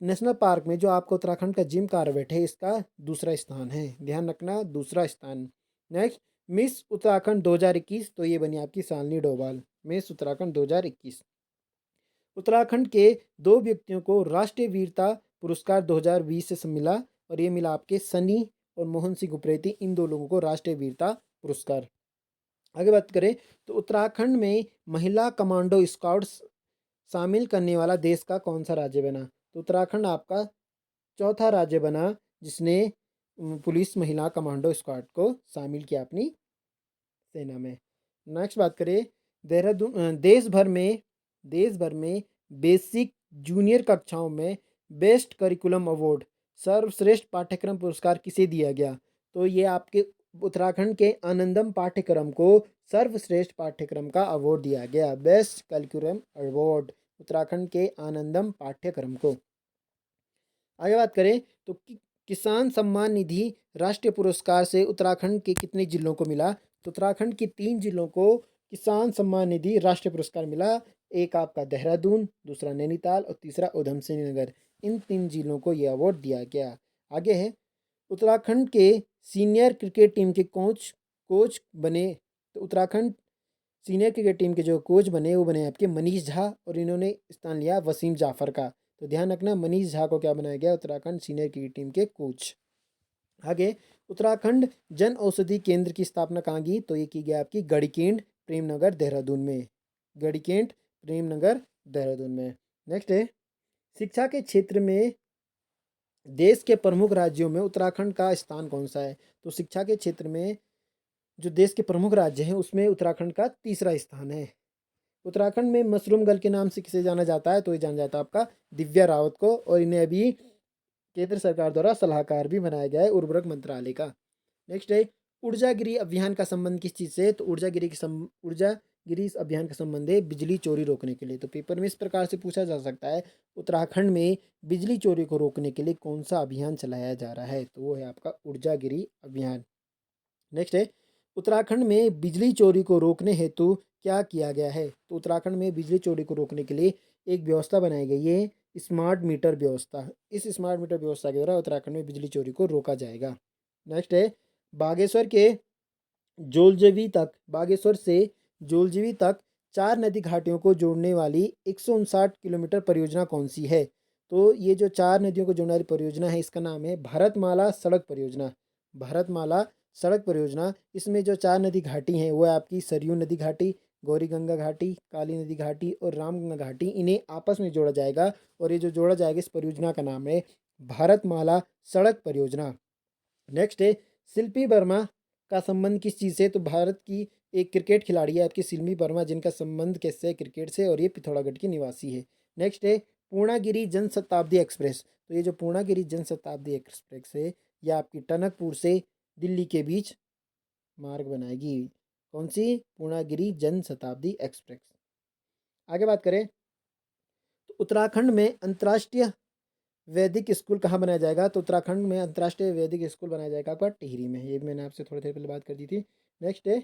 Speaker 1: नेशनल पार्क में जो आपको उत्तराखंड का जिम कॉर्बेट है इसका दूसरा स्थान है। ध्यान रखना, दूसरा स्थान। Next miss Uttarakhand 2021। तो ये बनी आपकी शालिनी डोभाल, मिस उत्तराखंड 2021। उत्तराखंड के 2 व्यक्तियों को राष्ट्रीय वीरता पुरस्कार 2020 से मिला और ये मिला आपके सनी और मोहन सिंह उप्रेती, इन 2 लोगों को राष्ट्रीय वीरता पुरस्कार। आगे बात करें तो उत्तराखंड में महिला कमांडो स्क्वाड्स शामिल करने वाला देश का कौन सा राज्य बना? तो उत्तराखंड आपका चौथा राज्य बना जिसने पुलिस महिला कमांडो स्क्वाड को शामिल किया अपनी सेना में। नेक्स्ट बात करें देहरादून देश भर में बेसिक जूनियर कक्षाओं में बेस्ट करिकुलम अवार्ड सर्वश्रेष्ठ पाठ्यक्रम पुरस्कार किसे दिया गया? तो ये आपके उत्तराखंड के आनंदम पाठ्यक्रम को सर्वश्रेष्ठ पाठ्यक्रम का अवार्ड दिया गया, बेस्ट करिकुलम अवार्ड उत्तराखंड के आनंदम पाठ्यक्रम को। आगे बात करें तो किसान सम्मान निधि राष्ट्रीय पुरस्कार से उत्तराखंड के कितने जिलों को मिला? तो उत्तराखंड के 3 जिलों को किसान सम्मान निधि राष्ट्रीय पुरस्कार मिला। एक आपका देहरादून, दूसरा नैनीताल और तीसरा उधम सिंह नगर। इन 3 जिलों को यह अवार्ड दिया गया। आगे है उत्तराखंड के सीनियर क्रिकेट टीम के कोच बने। तो उत्तराखंड सीनियर क्रिकेट टीम के जो कोच बने वो बने आपके मनीष झा और इन्होंने स्थान लिया वसीम जाफर का। तो ध्यान रखना मनीष झा को क्या बनाया गया उत्तराखंड सीनियर क्रिकेट टीम के कोच। आगे उत्तराखंड जन औषधि केंद्र की स्थापना कहाँ की? तो ये की गई आपकी गढ़ीकेंट प्रेमनगर देहरादून में। गढ़ीकेंट प्रेमनगर देहरादून में। नेक्स्ट है शिक्षा के क्षेत्र में देश के प्रमुख राज्यों में उत्तराखंड का स्थान कौन सा है? तो शिक्षा के क्षेत्र में जो देश के प्रमुख राज्य हैं उसमें उत्तराखंड का तीसरा स्थान है। उत्तराखंड में मशरूम गर्ल के नाम से किसे जाना जाता है? तो ये जाना जाता है आपका दिव्या रावत को, और इन्हें अभी केंद्र सरकार द्वारा सलाहकार भी बनाया गया है उर्वरक मंत्रालय का। नेक्स्ट है ऊर्जागिरी अभियान का संबंध किस चीज़ से? तो ऊर्जागिरी इस अभियान का संबंध है बिजली चोरी रोकने के लिए। तो पेपर में इस प्रकार से पूछा जा सकता है उत्तराखंड में बिजली चोरी को रोकने के लिए कौन सा अभियान चलाया जा रहा है? तो वो है आपका ऊर्जागिरी अभियान। नेक्स्ट है उत्तराखंड में बिजली चोरी को रोकने हेतु क्या किया गया है? तो उत्तराखंड में बिजली चोरी को रोकने के लिए एक व्यवस्था बनाई गई है, स्मार्ट मीटर व्यवस्था। इस स्मार्ट मीटर व्यवस्था के द्वारा उत्तराखंड में बिजली चोरी को रोका जाएगा। नेक्स्ट है बागेश्वर के बागेश्वर से जोलजीबी तक 4 नदी घाटियों को जोड़ने वाली 159 किलोमीटर परियोजना कौन सी है? तो ये जो 4 नदियों को जोड़ने वाली परियोजना है इसका नाम है भारतमाला सड़क परियोजना। भारतमाला सड़क परियोजना। इसमें जो 4 नदी घाटी हैं वो है आपकी सरयू नदी घाटी, गौरी गंगा घाटी, काली नदी घाटी और रामगंगा घाटी। इन्हें आपस में जोड़ा जाएगा और ये जो जोड़ा जाएगा इस परियोजना का नाम है भारतमाला सड़क परियोजना। नेक्स्ट है शिल्पी वर्मा का संबंध किस चीज़ से? तो भारत की एक क्रिकेट खिलाड़ी है आपकी शिल्पी वर्मा, जिनका संबंध किससे है? क्रिकेट से, और ये पिथौरागढ़ की निवासी है। नेक्स्ट है पूर्णागिरी जन शताब्दी एक्सप्रेस। तो ये जो पूर्णागिरी जन शताब्दी एक्सप्रेस है यह आपकी टनकपुर से दिल्ली के बीच मार्ग बनाएगी। कौन सी? पूर्णागिरी जन शताब्दी एक्सप्रेस। आगे बात करें तो उत्तराखंड में अंतर्राष्ट्रीय वैदिक स्कूल कहाँ बनाया जाएगा? तो उत्तराखंड में अंतर्राष्ट्रीय वैदिक स्कूल बनाया जाएगा आपका टिहरी में। ये भी मैंने आपसे थोड़ी देर पहले बात कर दी थी। नेक्स्ट है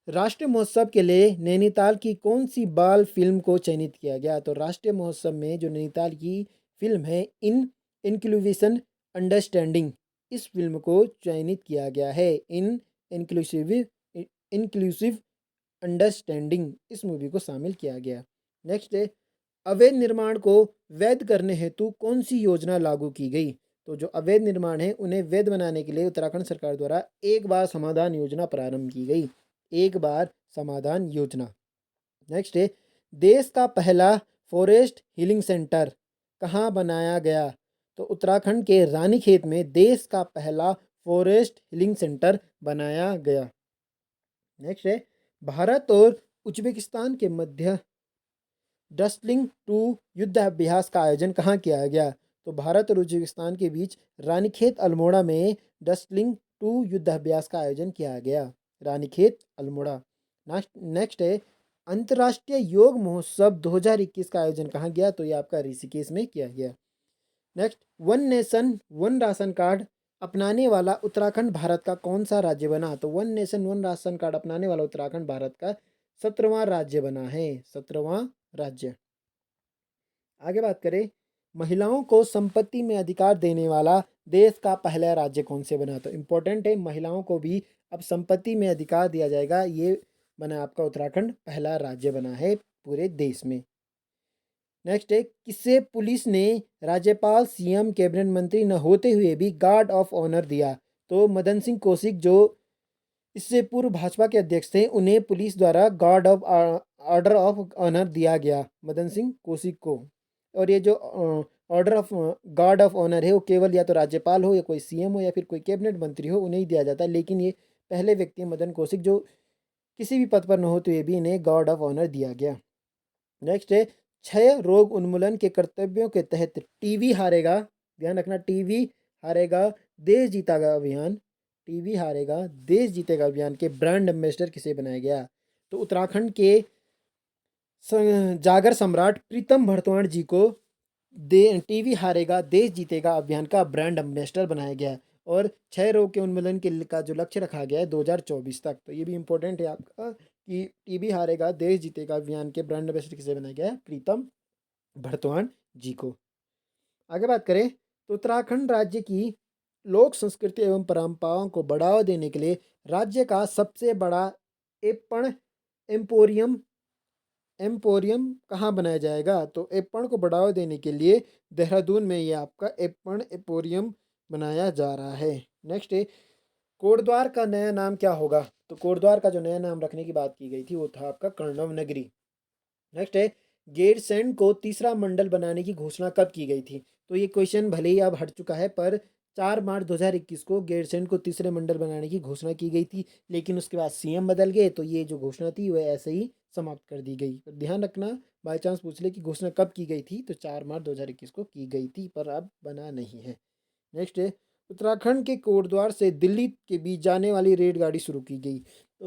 Speaker 1: राष्ट्रीय महोत्सव के लिए नैनीताल की कौन सी बाल फिल्म को चयनित किया गया? तो राष्ट्रीय महोत्सव में जो नैनीताल की फिल्म है इन इंक्लूसिव अंडरस्टैंडिंग, इस फिल्म को चयनित किया गया है। इंक्लूसिव अंडरस्टैंडिंग इस मूवी को शामिल किया गया। नेक्स्ट है अवैध निर्माण को वैध करने हेतु कौन सी योजना लागू की गई? तो जो अवैध निर्माण है उन्हें वैध बनाने के लिए उत्तराखंड सरकार द्वारा एक बार समाधान योजना प्रारंभ की गई। एक बार समाधान योजना। नेक्स्ट है देश का पहला फॉरेस्ट हीलिंग सेंटर कहाँ बनाया गया? तो उत्तराखंड के रानीखेत में देश का पहला फॉरेस्ट हीलिंग सेंटर बनाया गया। नेक्स्ट है भारत और उज्बेकिस्तान के मध्य डस्टलिंग टू युद्ध अभ्यास का आयोजन कहाँ किया गया? तो भारत और उज्बेकिस्तान के बीच रानीखेत अल्मोड़ा में डस्टलिंग टू युद्ध अभ्यास का आयोजन किया गया। रानीखेत अल्मोड़ा। नेक्स्ट है अंतर्राष्ट्रीय योग महोत्सव 2021 का आयोजन कहाँ गया? तो ये आपका ऋषिकेश में किया गया। Next one nation one ration card अपनाने वाला उत्तराखंड भारत का कौन सा राज्य बना? तो one nation one ration card अपनाने वाला उत्तराखंड भारत का 17वां राज्य बना है। 17वां राज्य। आगे बात करें महिलाओं को संपत्ति में अधिकार देने वाला देश का पहला राज्य कौन से बना? तो इम्पोर्टेंट है महिलाओं को भी अब संपत्ति में अधिकार दिया जाएगा। ये बना आपका उत्तराखंड पहला राज्य बना है पूरे देश में। नेक्स्ट है किसे पुलिस ने राज्यपाल सीएम कैबिनेट मंत्री न होते हुए भी गार्ड ऑफ ऑनर दिया? तो मदन सिंह कौशिक जो इससे पूर्व भाजपा के अध्यक्ष थे उन्हें पुलिस द्वारा guard of order of honour दिया गया मदन सिंह कौशिक को। और ये जो order of guard of honour है वो केवल या तो राज्यपाल हो या कोई सीएम हो या फिर कोई कैबिनेट मंत्री हो उन्हें ही दिया जाता है, लेकिन ये पहले व्यक्ति हैं मदन कौशिक जो किसी भी पद पर न होते हुए भी इन्हें गार्ड ऑफ ऑनर दिया गया। नेक्स्ट है क्षय रोग उन्मूलन के कर्तव्यों के तहत टीबी हारेगा ध्यान रखना, टीवी हारेगा देश जीतेगा अभियान, टीवी हारेगा देश जीतेगा अभियान के ब्रांड एम्बेसडर किसे बनाया गया? तो उत्तराखंड के जागर सम्राट प्रीतम भरतवाण जी को टीवी हारेगा देश जीतेगा अभियान का ब्रांड एम्बेसडर बनाया गया है। और क्षय रोग के उन्मूलन के का जो लक्ष्य रखा गया है 2024 तक, तो ये भी इंपॉर्टेंट है आपका कि टीबी हारेगा देश जीतेगा अभियान के ब्रांड एम्बेसडर किसे बनाया गया है? प्रीतम भरतवाण जी को। आगे बात करें तो उत्तराखंड राज्य की लोक संस्कृति एवं परंपराओं को बढ़ावा देने के लिए राज्य का सबसे बड़ा एप्पण एम्पोरियम एम्पोरियम कहाँ बनाया जाएगा? तो एप्पण को बढ़ावा देने के लिए देहरादून में ये आपका एप्पण एम्पोरियम बनाया जा रहा है। नेक्स्ट है, कोटद्वार का नया नाम क्या होगा? तो कोटद्वार का जो नया नाम रखने की बात की गई थी वो था आपका कर्णव नगरी। नेक्स्ट है, गैरसैंण को तीसरा मंडल बनाने की घोषणा कब की गई थी? तो ये क्वेश्चन भले ही अब हट चुका है, पर 4 मार्च 2021 को गैरसैंण को तीसरे मंडल बनाने की घोषणा की गई थी, लेकिन उसके बाद सीएम बदल गए तो ये जो घोषणा थी वह ऐसे ही समाप्त कर दी गई। पर ध्यान रखना, बाई चांस पूछ ले कि घोषणा कब की गई थी, तो 4 मार्च 2021 को की गई थी, पर अब बना नहीं है। नेक्स्ट है, उत्तराखंड के कोटद्वार से दिल्ली के बीच जाने वाली रेलगाड़ी शुरू की गई। तो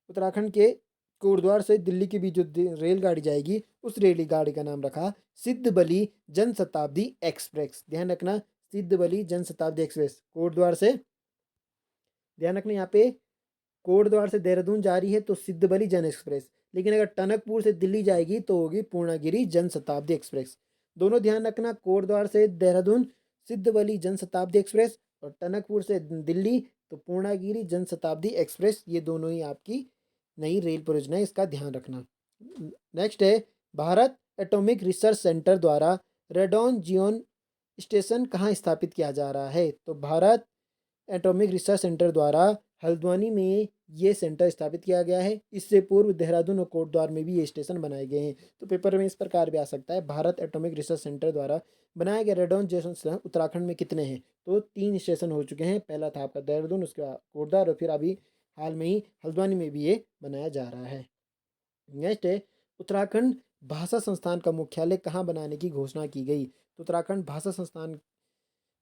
Speaker 1: उत्तराखंड के कोटद्वार से दिल्ली के बीच जो रेलगाड़ी जाएगी उस रेलगाड़ी का नाम रखा सिद्ध बली जन शताब्दी एक्सप्रेस। ध्यान रखना, सिद्ध बली जन शताब्दी एक्सप्रेस कोटद्वार से, ध्यान रखना यहाँ पे कोटद्वार से देहरादून जा रही है तो सिद्धबली जन एक्सप्रेस, लेकिन अगर टनकपुर से दिल्ली जाएगी तो होगी पूर्णागिरी जन शताब्दी एक्सप्रेस। दोनों ध्यान रखना, कोटद्वार से देहरादून सिद्धबली जन शताब्दी एक्सप्रेस और टनकपुर से दिल्ली तो पूर्णागिरी जन शताब्दी एक्सप्रेस, ये दोनों ही आपकी नई रेल परियोजना है, इसका ध्यान रखना। नेक्स्ट है, भारत एटॉमिक रिसर्च सेंटर द्वारा रेडॉन जियोन स्टेशन कहाँ स्थापित किया जा रहा है? तो भारत एटॉमिक रिसर्च सेंटर द्वारा हल्द्वानी में ये सेंटर स्थापित किया गया है। इससे पूर्व देहरादून और कोटद्वार में भी ये स्टेशन बनाए गए हैं। तो पेपर में इस प्रकार भी आ सकता है, भारत एटॉमिक रिसर्च सेंटर द्वारा बनाया गया रेडॉन स्टेशन उत्तराखंड में कितने हैं? तो 3 स्टेशन हो चुके हैं। पहला था आपका देहरादून, उसके बाद कोटद्वार और फिर अभी हाल में ही हल्द्वानी में भी ये बनाया जा रहा है। नेक्स्ट है, उत्तराखंड भाषा संस्थान का मुख्यालय कहाँ बनाने की घोषणा की गई? तो उत्तराखंड भाषा संस्थान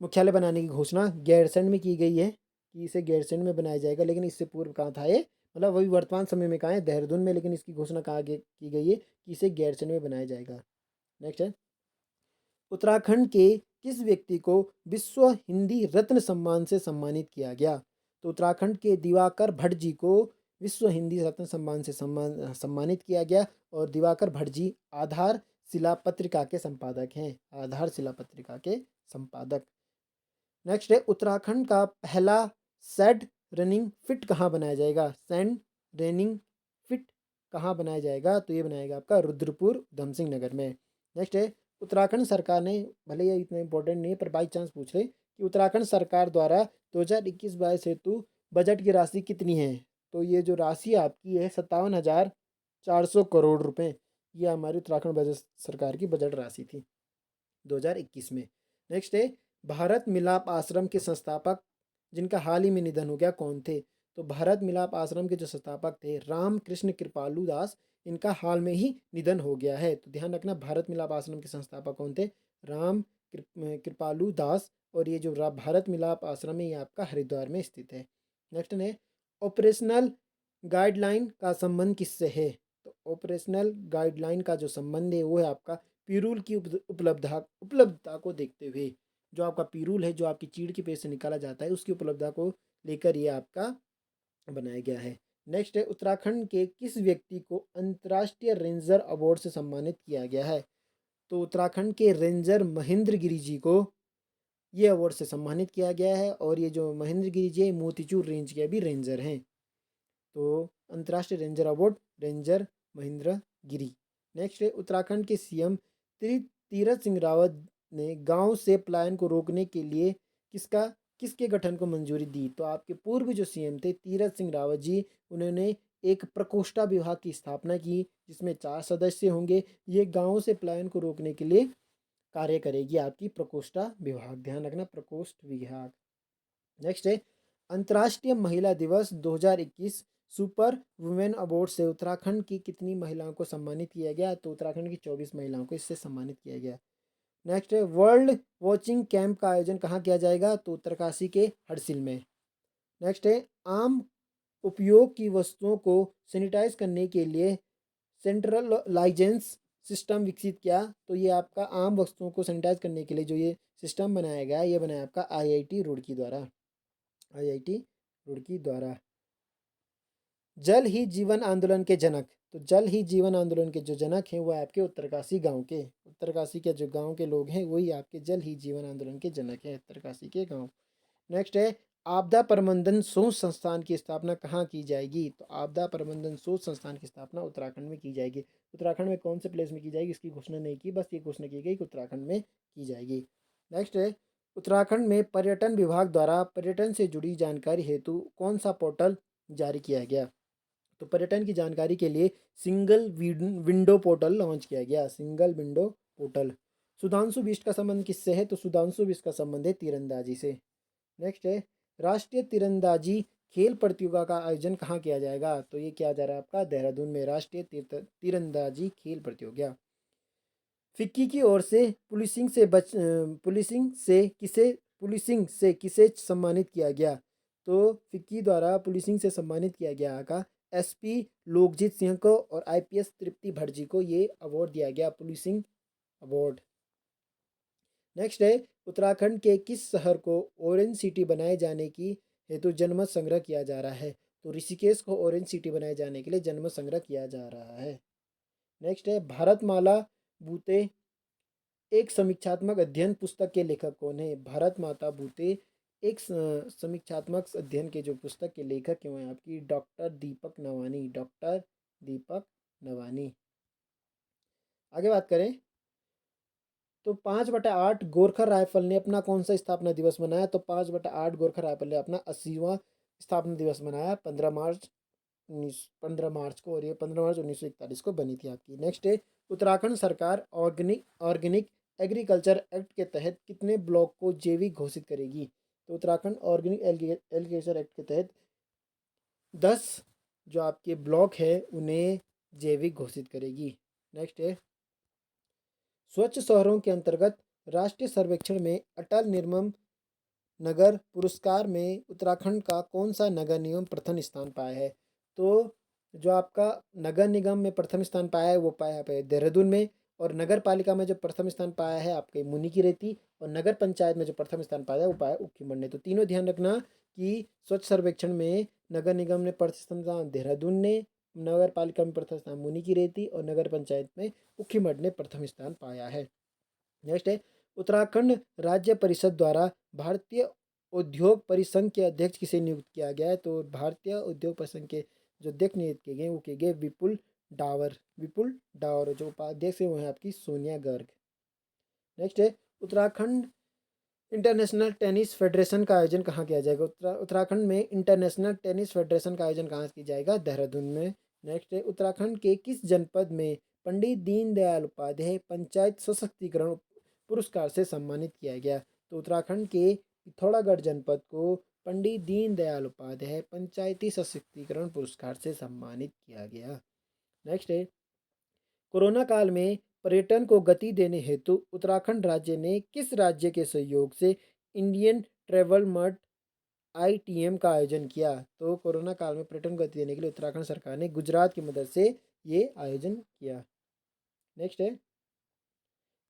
Speaker 1: मुख्यालय बनाने की घोषणा गैरसैंण में की गई है कि इसे गैरसैंण में बनाया जाएगा, लेकिन इससे पूर्व कहाँ था ये, मतलब अभी वर्तमान समय में कहाँ है? देहरादून में, लेकिन इसकी घोषणा कहाँ की गई है कि इसे गैरसैंण में बनाया जाएगा। नेक्स्ट है, उत्तराखंड के किस व्यक्ति को विश्व हिंदी रत्न सम्मान से सम्मानित किया गया? तो उत्तराखंड के दिवाकर भट्ट जी को विश्व हिंदी रत्न सम्मान से सम्मानित किया गया। और दिवाकर भट्ट जी आधार शिला पत्रिका के संपादक हैं, आधार शिला पत्रिका के संपादक। नेक्स्ट है, उत्तराखंड का पहला सैड रनिंग फिट कहाँ बनाया जाएगा? सैंड रनिंग फिट कहाँ बनाया जाएगा? तो ये बनाएगा आपका रुद्रपुर उधम सिंह नगर में। नेक्स्ट है, उत्तराखंड सरकार ने, भले ये इतना इंपॉर्टेंट नहीं है पर बाई चांस पूछ रहे कि उत्तराखंड सरकार द्वारा 2021-22 हेतु बजट की राशि कितनी है? तो ये जो राशि आपकी है 57,400 करोड़ रुपए, ये हमारी उत्तराखंड बजट सरकार की बजट राशि थी 2021 में। नेक्स्ट है, भारत मिलाप आश्रम के संस्थापक जिनका हाल ही में निधन हो गया कौन थे? तो भारत मिलाप आश्रम के जो संस्थापक थे राम कृष्ण कृपालु दास, इनका हाल में ही निधन हो गया है। तो ध्यान रखना, भारत मिलाप आश्रम के संस्थापक कौन थे? राम कृपालु दास। और ये जो भारत मिलाप आश्रम है ये आपका हरिद्वार में स्थित है। नेक्स्ट है, ऑपरेशनल गाइडलाइन का संबंध किससे है? तो ऑपरेशनल गाइडलाइन का जो संबंध है वो है आपका पिरूल की उपलब्धता को देखते हुए। जो आपका पिरूल है, जो आपकी चीड़ के पेड़ से निकाला जाता है, उसकी उपलब्धता को लेकर ये आपका बनाया गया है। नेक्स्ट है, उत्तराखंड के किस व्यक्ति को अंतर्राष्ट्रीय रेंजर अवार्ड से सम्मानित किया गया है? तो उत्तराखंड के रेंजर महेंद्र गिरी जी को ये अवार्ड से सम्मानित किया गया है। और ये जो महेंद्र गिरी जी मोतीचूर रेंज के भी रेंजर हैं। तो अंतर्राष्ट्रीय रेंजर अवार्ड रेंजर महेंद्र गिरी। नेक्स्ट है, उत्तराखंड के सीएम तीरथ सिंह रावत ने गांव से पलायन को रोकने के लिए किसके गठन को मंजूरी दी? तो आपके पूर्व जो सीएम थे तीरथ सिंह रावत जी, उन्होंने एक प्रकोष्ठा विभाग की स्थापना की जिसमें 4 सदस्य होंगे। ये गांव से पलायन को रोकने के लिए कार्य करेगी आपकी प्रकोष्ठा विभाग। ध्यान रखना, प्रकोष्ठ विभाग। नेक्स्ट है, अंतर्राष्ट्रीय महिला दिवस 2021 सुपर वुमेन अवार्ड से उत्तराखंड की कितनी महिलाओं को सम्मानित किया गया? तो उत्तराखंड की 24 महिलाओं को इससे सम्मानित किया गया।
Speaker 2: नेक्स्ट है वर्ल्ड वॉचिंग कैंप का आयोजन कहाँ किया जाएगा? तो उत्तरकाशी के हरसिल में। नेक्स्ट है आम उपयोग की वस्तुओं को सैनिटाइज करने के लिए सेंट्रलाइजेंस सिस्टम विकसित किया। तो ये आपका आम वस्तुओं को सैनिटाइज करने के लिए जो ये सिस्टम बनाया गया है, ये बनाया आपका आईआईटी रुड़की द्वारा। आईआईटी रुड़की द्वारा। जल ही जीवन आंदोलन के जनक। तो जल ही जीवन आंदोलन के जो जनक हैं वो आपके उत्तरकाशी गांव के, उत्तरकाशी के जो गांव के लोग हैं वही आपके जल ही जीवन आंदोलन के जनक हैं, उत्तरकाशी के गांव। नेक्स्ट है आपदा प्रबंधन शोध संस्थान की स्थापना कहाँ की जाएगी? तो आपदा प्रबंधन शोध संस्थान की स्थापना उत्तराखंड में की जाएगी। उत्तराखंड में कौन से प्लेस में की जाएगी इसकी घोषणा नहीं की, बस ये घोषणा की गई कि उत्तराखंड में की जाएगी। नेक्स्ट है उत्तराखंड में पर्यटन विभाग द्वारा पर्यटन से जुड़ी जानकारी हेतु कौन सा पोर्टल जारी किया गया? तो पर्यटन की जानकारी के लिए सिंगल विंडो पोर्टल लॉन्च किया गया, single window portal. Sudhanshu Bisht का संबंध किससे है? तो सुधांशु बिष्ट का संबंध है तीरंदाजी से। नेक्स्ट है राष्ट्रीय तीरंदाजी खेल प्रतियोगिता का आयोजन कहाँ किया जाएगा? तो ये किया जा रहा है आपका देहरादून में, राष्ट्रीय तीरंदाजी खेल प्रतियोगिता। फिक्की की ओर से पुलिसिंग से किसे सम्मानित किया गया? तो फिक्की द्वारा पुलिसिंग से सम्मानित किया गया का एसपी लोकजीत सिंह को और आईपीएस तृप्ति भट्ट को ये अवार्ड दिया गया, पुलिसिंग अवार्ड। नेक्स्ट है उत्तराखंड के किस शहर को ऑरेंज सिटी बनाए जाने की हेतु जनमत संग्रह किया जा रहा है? तो ऋषिकेश को ऑरेंज सिटी बनाए जाने के लिए जनमत संग्रह किया जा रहा है। नेक्स्ट है भारतमाला बूते एक समीक्षात्मक अध्ययन पुस्तक के लेखक कौन है? भारत माता बूते एक समीक्षात्मक अध्ययन के जो पुस्तक के लेखक क्यों हैं आपकी डॉक्टर दीपक नवानी, डॉक्टर दीपक नवानी। आगे बात करें तो 5/8 गोरखा राइफल ने अपना कौन सा स्थापना दिवस मनाया? तो 5/8 गोरखा राइफल ने अपना 80वां स्थापना दिवस मनाया 15 मार्च को, और ये 15 मार्च 1941 को बनी थी आपकी। नेक्स्ट है उत्तराखंड सरकार ऑर्गेनिक एग्रीकल्चर एक्ट के तहत कितने ब्लॉक को जैविक घोषित करेगी? तो उत्तराखंड ऑर्गेनिक एग्रीकल्चर एक्ट के तहत 10 जो आपके ब्लॉक है उन्हें जैविक घोषित करेगी। नेक्स्ट है स्वच्छ शहरों के अंतर्गत राष्ट्रीय सर्वेक्षण में अटल निर्मम नगर पुरस्कार में उत्तराखंड का कौन सा नगर निगम प्रथम स्थान पाया है? तो जो आपका नगर निगम में प्रथम स्थान पाया है वो पाया है देहरादून में, और नगर पालिका में जो प्रथम स्थान पाया है आपके मुनि की रेती, और नगर पंचायत में जो प्रथम स्थान पाया है वो पाया उखीमठ ने। तो तीनों ध्यान रखना कि स्वच्छ सर्वेक्षण में नगर निगम ने प्रथम स्थान देहरादून ने, नगर पालिका में प्रथम स्थान मुनि की रेती, और नगर पंचायत में उखीमठ ने प्रथम स्थान पाया है। नेक्स्ट है उत्तराखंड राज्य परिषद द्वारा भारतीय उद्योग परिसंघ के अध्यक्ष किसे नियुक्त किया गया है? तो भारतीय उद्योग परिसंघ के जो अध्यक्ष नियुक्त किए गए वो किए गए विपुल डावर, विपुल डावर। जो उपाध्यक्ष है वो है आपकी सोनिया गर्ग। नेक्स्ट है उत्तराखंड इंटरनेशनल टेनिस फेडरेशन का आयोजन कहाँ किया जाएगा? उत्तराखंड में इंटरनेशनल टेनिस फेडरेशन का आयोजन कहाँ किया जाएगा? देहरादून में। नेक्स्ट है उत्तराखंड के किस जनपद में पंडित दीनदयाल उपाध्याय पंचायत सशक्तिकरण पुरस्कार से सम्मानित किया गया? तो उत्तराखंड के पिथौरागढ़ जनपद को पंडित दीनदयाल उपाध्याय पंचायती सशक्तिकरण पुरस्कार से सम्मानित किया गया। नेक्स्ट है कोरोना काल में पर्यटन को गति देने हेतु उत्तराखंड राज्य ने किस राज्य के सहयोग से इंडियन ट्रैवल मार्ट आईटीएम का आयोजन किया? तो कोरोना काल में पर्यटन को गति देने के लिए उत्तराखंड सरकार ने गुजरात की मदद से ये आयोजन किया। नेक्स्ट है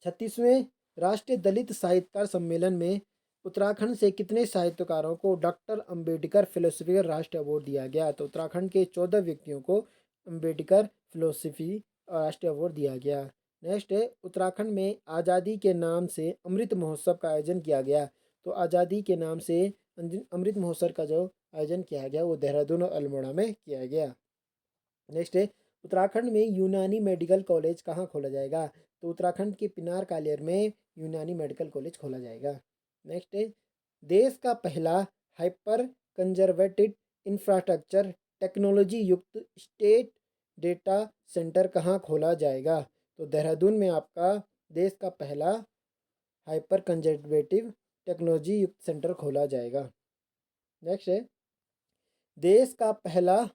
Speaker 2: 36वें राष्ट्रीय दलित साहित्यकार सम्मेलन में उत्तराखंड से कितने साहित्यकारों को डॉक्टर अंबेडकर फिलोसफिकल राष्ट्रीय अवार्ड दिया गया? तो उत्तराखंड के 14 व्यक्तियों को अंबेडकर फिलोसफी राष्ट्रीय अवार्ड दिया गया। नेक्स्ट है उत्तराखंड में आज़ादी के नाम से अमृत महोत्सव का आयोजन किया गया। तो आज़ादी के नाम से अमृत महोत्सव का जो आयोजन किया गया वो देहरादून और अल्मोड़ा में किया गया। नेक्स्ट है उत्तराखंड में यूनानी मेडिकल कॉलेज कहाँ खोला जाएगा? तो उत्तराखंड के पिनार कालियर में यूनानी मेडिकल कॉलेज खोला जाएगा। नेक्स्ट है देश का पहला हाइपर कंजर्वेटेड इंफ्रास्ट्रक्चर टेक्नोलॉजी युक्त स्टेट डेटा सेंटर कहाँ खोला जाएगा? तो देहरादून में आपका देश का पहला हाइपर कंजर्वेटिव टेक्नोलॉजी युक्त सेंटर खोला जाएगा। नेक्स्ट है देश का पहला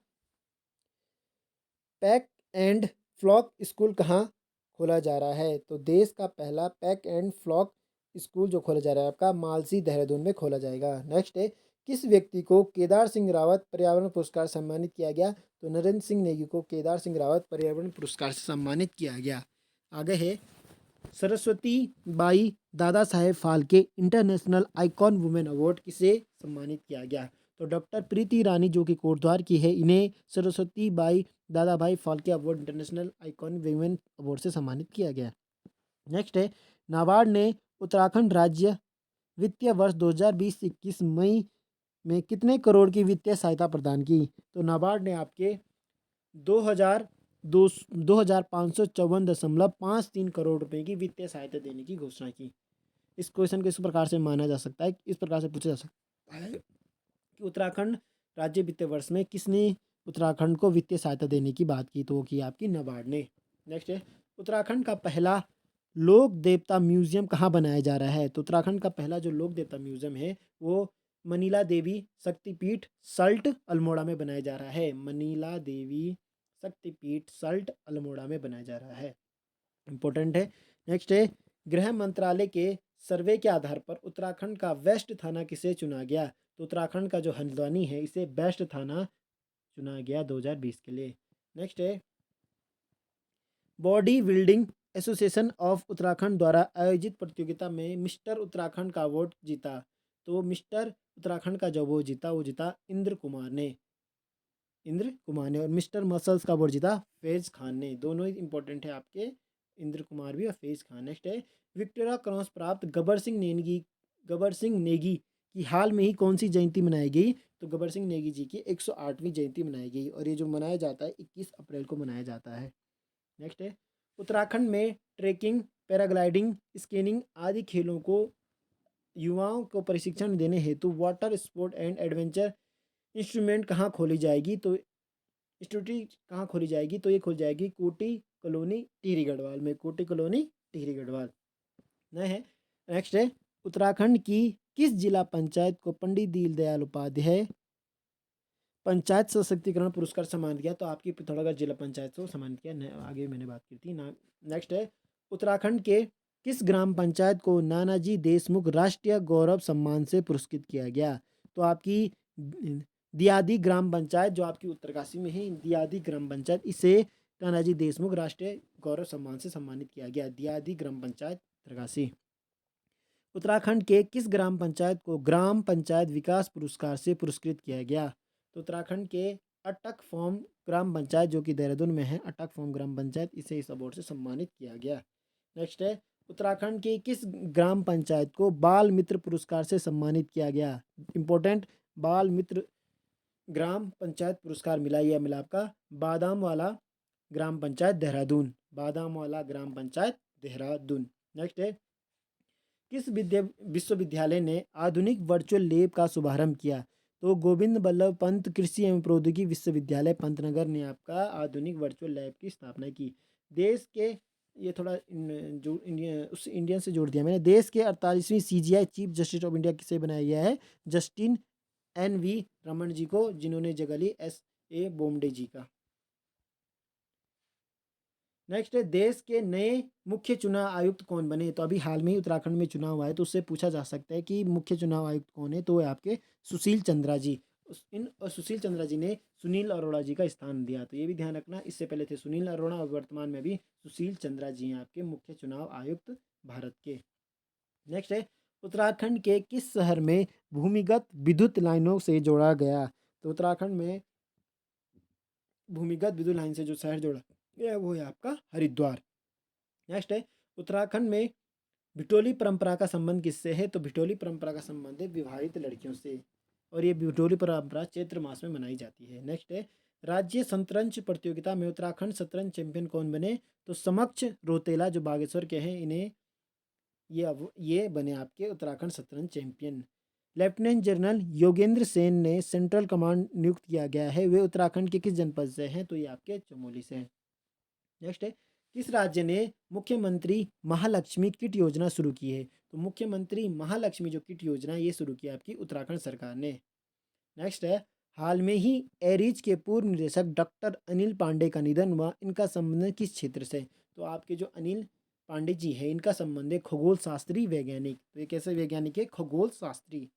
Speaker 2: पैक एंड फ्लॉक स्कूल कहाँ खोला जा रहा है? तो देश का पहला पैक एंड फ्लॉक स्कूल जो खोला जा रहा है आपका मालसी देहरादून में खोला जाएगा। नेक्स्ट है, किस व्यक्ति को केदार सिंह रावत पर्यावरण पुरस्कार सम्मानित किया गया? तो नरेंद्र सिंह नेगी को केदार सिंह रावत पर्यावरण पुरस्कार से सम्मानित किया गया। आगे है, Saraswati Bai Dada Saheb Phalke international icon women award किसे सम्मानित किया गया? तो डॉक्टर प्रीति रानी जो कि कोटद्वार की है, इन्हें सरस्वती बाई दादा भाई Phalke award international icon women award से सम्मानित किया गया। नेक्स्ट है, नाबार्ड ने उत्तराखंड राज्य वित्तीय वर्ष 2020-21 मई में कितने करोड़ की वित्तीय सहायता प्रदान की? तो नाबार्ड ने आपके 2,554.53 करोड़ रुपए की वित्तीय सहायता देने की घोषणा की। इस क्वेश्चन को इस प्रकार से माना जा सकता है, इस प्रकार से पूछा जा सकता है कि उत्तराखंड राज्य वित्तीय वर्ष में किसने उत्तराखंड को वित्तीय सहायता देने की बात की? तो वो की आपकी नाबार्ड ने। नेक्स्ट है, उत्तराखंड का पहला लोक देवता म्यूजियम कहाँ बनाया जा रहा है? तो उत्तराखंड का पहला जो लोक देवता म्यूजियम है वो मनीला देवी शक्तिपीठ सल्ट अल्मोड़ा में बनाया जा रहा है। मनीला देवी शक्तिपीठ सल्ट अल्मोड़ा में बनाया जा रहा है, इंपॉर्टेंट है। नेक्स्ट है, गृह मंत्रालय के सर्वे के आधार पर उत्तराखंड का वेस्ट थाना किसे चुना गया? तो उत्तराखंड का जो हल्द्वानी है इसे बेस्ट थाना चुना गया 2020 के लिए। नेक्स्ट है, body building association of Uttarakhand द्वारा आयोजित प्रतियोगिता में मिस्टर उत्तराखंड का अवार्ड जीता। तो मिस्टर उत्तराखंड का जो वो जीता इंद्र कुमार ने और मिस्टर मसल्स का अवार्ड जीता फैज़ खान ने। दोनों ही इंपॉर्टेंट है आपके, इंद्र कुमार भी और फैज़ खान। नेक्स्ट है, विक्टोरिया क्रॉस प्राप्त गब्बर सिंह नेगी की हाल में ही कौन सी जयंती मनाई गई? तो गब्बर सिंह नेगी जी की 108वीं जयंती मनाई गई और ये जो मनाया जाता है 21 अप्रैल को मनाया जाता है। नेक्स्ट है, उत्तराखंड में ट्रेकिंग, पैराग्लाइडिंग, स्कीइंग आदि खेलों को युवाओं को प्रशिक्षण देने हेतु water sport and adventure instrument कहाँ खोली जाएगी? तो इंस्टीट्यूट कहाँ खोली जाएगी? तो ये खोली जाएगी कोटी कॉलोनी टिहरी गढ़वाल में, कोटी कॉलोनी टिहरी गढ़वाल नए है। नेक्स्ट है, उत्तराखंड की किस जिला पंचायत को पंडित दीनदयाल उपाध्याय पंचायत सशक्तिकरण पुरस्कार सम्मानित किया? तो आपकी पिथौरागढ़ जिला पंचायत को सम्मानित किया, आगे मैंने बात की थी ना। नेक्स्ट है, उत्तराखंड के किस ग्राम पंचायत को नानाजी देशमुख राष्ट्रीय गौरव सम्मान से पुरस्कृत किया गया? तो आपकी दियादी ग्राम पंचायत जो आपकी उत्तरकाशी में है, दियादी ग्राम पंचायत, इसे नानाजी देशमुख राष्ट्रीय गौरव सम्मान से सम्मानित किया गया, दियादी ग्राम पंचायत उत्तरकाशी। उत्तराखंड के किस ग्राम पंचायत को ग्राम पंचायत विकास पुरस्कार से पुरस्कृत किया गया? तो उत्तराखंड के अटक फॉर्म ग्राम पंचायत जो कि देहरादून में है, अटक फॉर्म ग्राम पंचायत, इसे इस अवार्ड से सम्मानित किया गया। नेक्स्ट है, उत्तराखंड के किस ग्राम पंचायत को बाल मित्र पुरस्कार से सम्मानित किया गया? इंपॉर्टेंट, बाल मित्र ग्राम पंचायत पुरस्कार मिला, यह मिला आपका बादाम वाला ग्राम पंचायत देहरादून, बादाम वाला ग्राम पंचायत देहरादून। नेक्स्ट है, किस विश्वविद्यालय ने आधुनिक वर्चुअल लैब का शुभारंभ किया? तो गोविंद बल्लभ पंत कृषि एवं प्रौद्योगिकी विश्वविद्यालय पंतनगर ने आपका आधुनिक वर्चुअल लैब की स्थापना की। देश के, ये थोड़ा जो इंडियन से जोड़ दिया मैंने, देश के 48वीं CGI chief justice of India किसे बनाया गया है? जस्टिन NV रमन जी को, जिन्होंने जगह ली SA बोम्डे जी का। नेक्स्ट है, देश के नए मुख्य चुनाव आयुक्त कौन बने? तो अभी हाल में ही उत्तराखंड में चुनाव हुआ है, तो उससे पूछा जा सकता है कि मुख्य चुनाव आयुक्त कौन है? तो है आपके सुशील चंद्रा जी। सुशील चंद्रा जी ने सुनील अरोड़ा जी का स्थान दिया, तो ये भी ध्यान रखना। इससे पहले थे सुनील अरोड़ा और वर्तमान में भी सुशील चंद्रा जी हैं आपके मुख्य चुनाव आयुक्त भारत के। नेक्स्ट है, उत्तराखंड के किस शहर में भूमिगत विद्युत लाइनों से जोड़ा गया? तो उत्तराखंड में भूमिगत विद्युत लाइन से जो शहर जोड़ा गया वो है आपका हरिद्वार। नेक्स्ट है, उत्तराखंड में भिटोली परंपरा का संबंध किससे है? तो भिटोली परंपरा का संबंध है विवाहित लड़कियों से, और ये भिटोली परंपरा चैत्र मास में मनाई जाती है। नेक्स्ट है, राज्य शतरंज प्रतियोगिता में उत्तराखंड शतरंज चैंपियन कौन बने? तो समक्ष रोतेला जो बागेश्वर के हैं, इन्हें ये बने आपके उत्तराखंड शतरंज champion. Lieutenant general Yogendra Sen ने सेंट्रल कमांड नियुक्त किया गया है, वे उत्तराखंड के किस जनपद से हैं? तो ये आपके चमोली से हैं। नेक्स्ट है, किस राज्य ने मुख्यमंत्री महालक्ष्मी किट योजना शुरू की है? तो मुख्यमंत्री महालक्ष्मी जो किट योजना ये शुरू की आपकी उत्तराखंड सरकार ने। नेक्स्ट है, हाल में ही एरीज के पूर्व निदेशक डॉक्टर अनिल पांडे का निधन हुआ, इनका संबंध किस क्षेत्र से? तो आपके जो अनिल पांडे जी है इनका संबंध है खगोल शास्त्री वैज्ञानिक। तो ये कैसे वैज्ञानिक है? खगोल शास्त्री।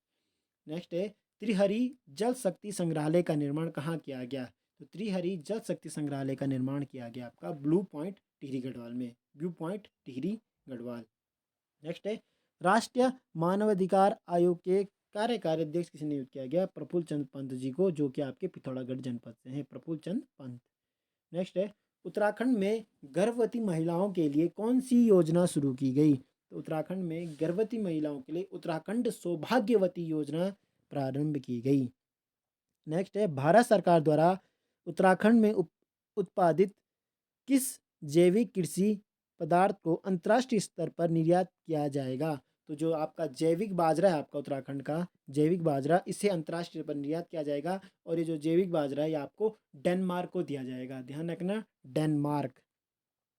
Speaker 2: नेक्स्ट है त्रिहरी जल शक्ति संग्रहालय का निर्माण कहाँ किया गया? तो त्रिहरी जल शक्ति संग्रहालय का निर्माण किया गया आपका ब्लू पॉइंट टिहरी गढ़वाल में। Blue point Tehri Garhwal. Next है राष्ट्रीय मानवाधिकार आयोग के कार्यकारी अध्यक्ष किसे नियुक्त किया गया? प्रफुल्ल चंद्र पंत जी को, जो कि आपके पिथौरागढ़ जनपद से हैं, प्रफुल्ल चंद्र पंत। नेक्स्ट है उत्तराखंड में गर्भवती महिलाओं के लिए कौन सी योजना शुरू की गई? तो उत्तराखंड में गर्भवती महिलाओं के लिए उत्तराखंड सौभाग्यवती योजना प्रारंभ की गई। नेक्स्ट है भारत सरकार द्वारा उत्तराखंड में उत्पादित किस जैविक कृषि पदार्थ को अंतर्राष्ट्रीय स्तर पर निर्यात किया जाएगा? तो जो आपका जैविक बाजरा है आपका उत्तराखंड का जैविक बाजरा, इसे अंतर्राष्ट्रीय पर निर्यात किया जाएगा। और ये जो जैविक बाजरा है ये आपको डेनमार्क को दिया जाएगा, ध्यान रखना, डेनमार्क।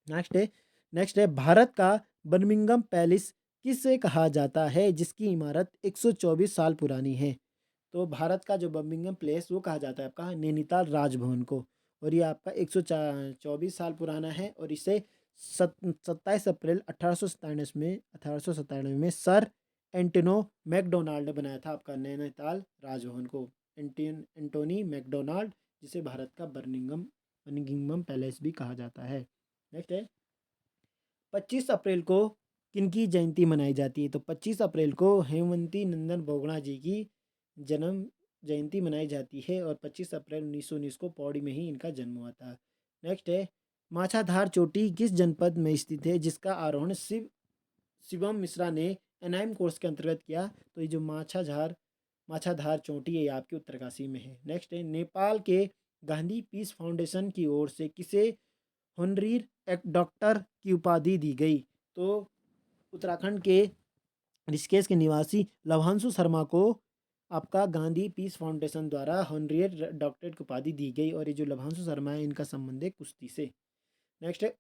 Speaker 2: नेक्स्ट है भारत का बर्मिंघम पैलेस किसे कहा जाता है जिसकी इमारत 124 साल पुरानी है? तो भारत का जो बर्मिंघम प्लेस वो कहा जाता है आपका नैनीताल राजभवन को। और ये आपका 124 साल पुराना है और इसे 27 अप्रैल 1897 में सर एंटोनो मैकडोनाल्ड ने बनाया था आपका नैनीताल राजभवन को। एंटोनी मैकडोनाल्ड, जिसे भारत का बर्मिंघम पैलेस भी कहा जाता है। नेक्स्ट है 25 अप्रैल को किनकी जयंती मनाई जाती है? तो 25 अप्रैल को हेमवती नंदन बहुगुणा जी की जन्म जयंती मनाई जाती है और 25 अप्रैल 1919 को पौड़ी में ही इनका जन्म हुआ था। नेक्स्ट है माछाधार चोटी किस जनपद में स्थित है जिसका आरोहण शिवम मिश्रा ने एनआईएम कोर्स के अंतर्गत किया? तो ये जो माछाधार चोटी है ये आपके उत्तरकाशी में है। नेक्स्ट है नेपाल के गांधी पीस फाउंडेशन की ओर से किसे होनरीर डॉक्टर की उपाधि दी गई? तो उत्तराखंड के ऋषिकेश के निवासी लभांशु शर्मा को आपका गांधी पीस फाउंडेशन द्वारा होनरियर डॉक्टरेट की उपाधि दी गई। और ये जो लभांशु शर्मा है इनका संबंध है कुश्ती से। नेक्स्ट है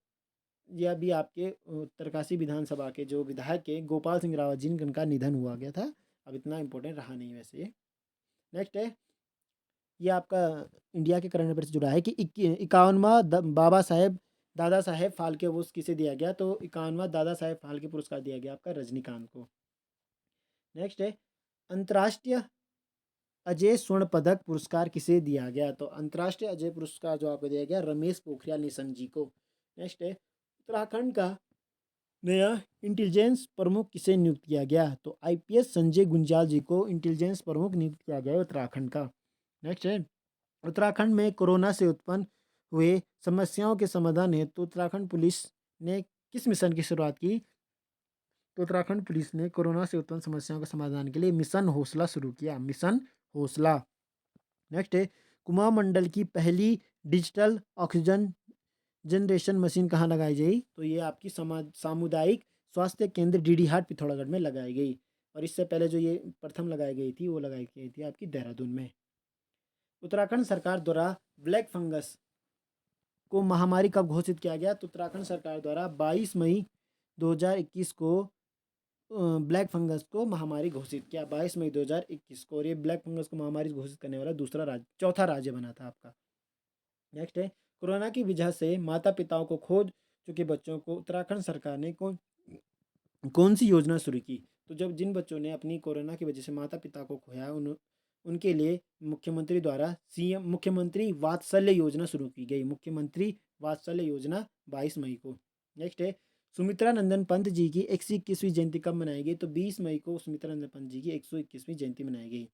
Speaker 2: यह भी आपके उत्तरकाशी विधानसभा के जो विधायक है गोपाल सिंह रावत जी इनका निधन हुआ गया था, अब इतना इम्पोर्टेंट रहा नहीं वैसे ये। नेक्स्ट है ये आपका इंडिया के करंट अफेयर से जुड़ा है कि 51वां बाबा साहेब दादा साहेब फाल्के अवार्ड किसे दिया गया? तो 51वां दादा साहेब फाल्के पुरस्कार दिया गया आपका रजनीकांत को। नेक्स्ट है अंतर्राष्ट्रीय अजय स्वर्ण पदक पुरस्कार किसे दिया गया? तो अंतर्राष्ट्रीय अजय पुरस्कार जो आपको दिया गया रमेश पोखरियाल निशंक जी को। नेक्स्ट है उत्तराखंड का नया इंटेलिजेंस प्रमुख किसे नियुक्त किया गया? तो आईपीएस संजय गुंजाल जी को इंटेलिजेंस प्रमुख नियुक्त किया गया उत्तराखंड का। नेक्स्ट है उत्तराखंड में कोरोना से उत्पन्न हुए समस्याओं के समाधान हेतु उत्तराखंड पुलिस ने किस मिशन की शुरुआत की? तो उत्तराखंड पुलिस ने कोरोना से उत्पन्न समस्याओं के समाधान के लिए मिशन हौसला शुरू किया, मिशन हौसला। नेक्स्ट है कुमाऊं मंडल की पहली डिजिटल ऑक्सीजन जनरेशन मशीन कहाँ लगाई गई? तो ये आपकी सामुदायिक स्वास्थ्य केंद्र डीडी हाट पिथौरागढ़ में लगाई गई। और इससे पहले जो ये प्रथम लगाई गई थी वो लगाई गई थी आपकी देहरादून में। उत्तराखंड सरकार द्वारा ब्लैक फंगस को महामारी कब घोषित किया गया? तो उत्तराखंड सरकार द्वारा 22 मई 2021 को ब्लैक फंगस को महामारी घोषित किया, 22 मई 2021 को। और ये ब्लैक फंगस को महामारी घोषित करने वाला चौथा राज्य बना था आपका। नेक्स्ट है कोरोना की वजह से माता पिताओं को खो चुके बच्चों को उत्तराखंड सरकार ने कौन सी योजना शुरू की? तो जब जिन बच्चों ने अपनी कोरोना की वजह से माता पिता को खोया उनके लिए मुख्यमंत्री द्वारा सीएम मुख्यमंत्री वात्सल्य योजना शुरू की गई, मुख्यमंत्री वात्सल्य योजना 22 मई को। नेक्स्ट है सुमित्रा नंदन पंत जी की 121वीं जयंती कब मनाई गई? तो 20 मई को सुमित्रा नंदन पंत जी की 121वीं जयंती मनाई गई।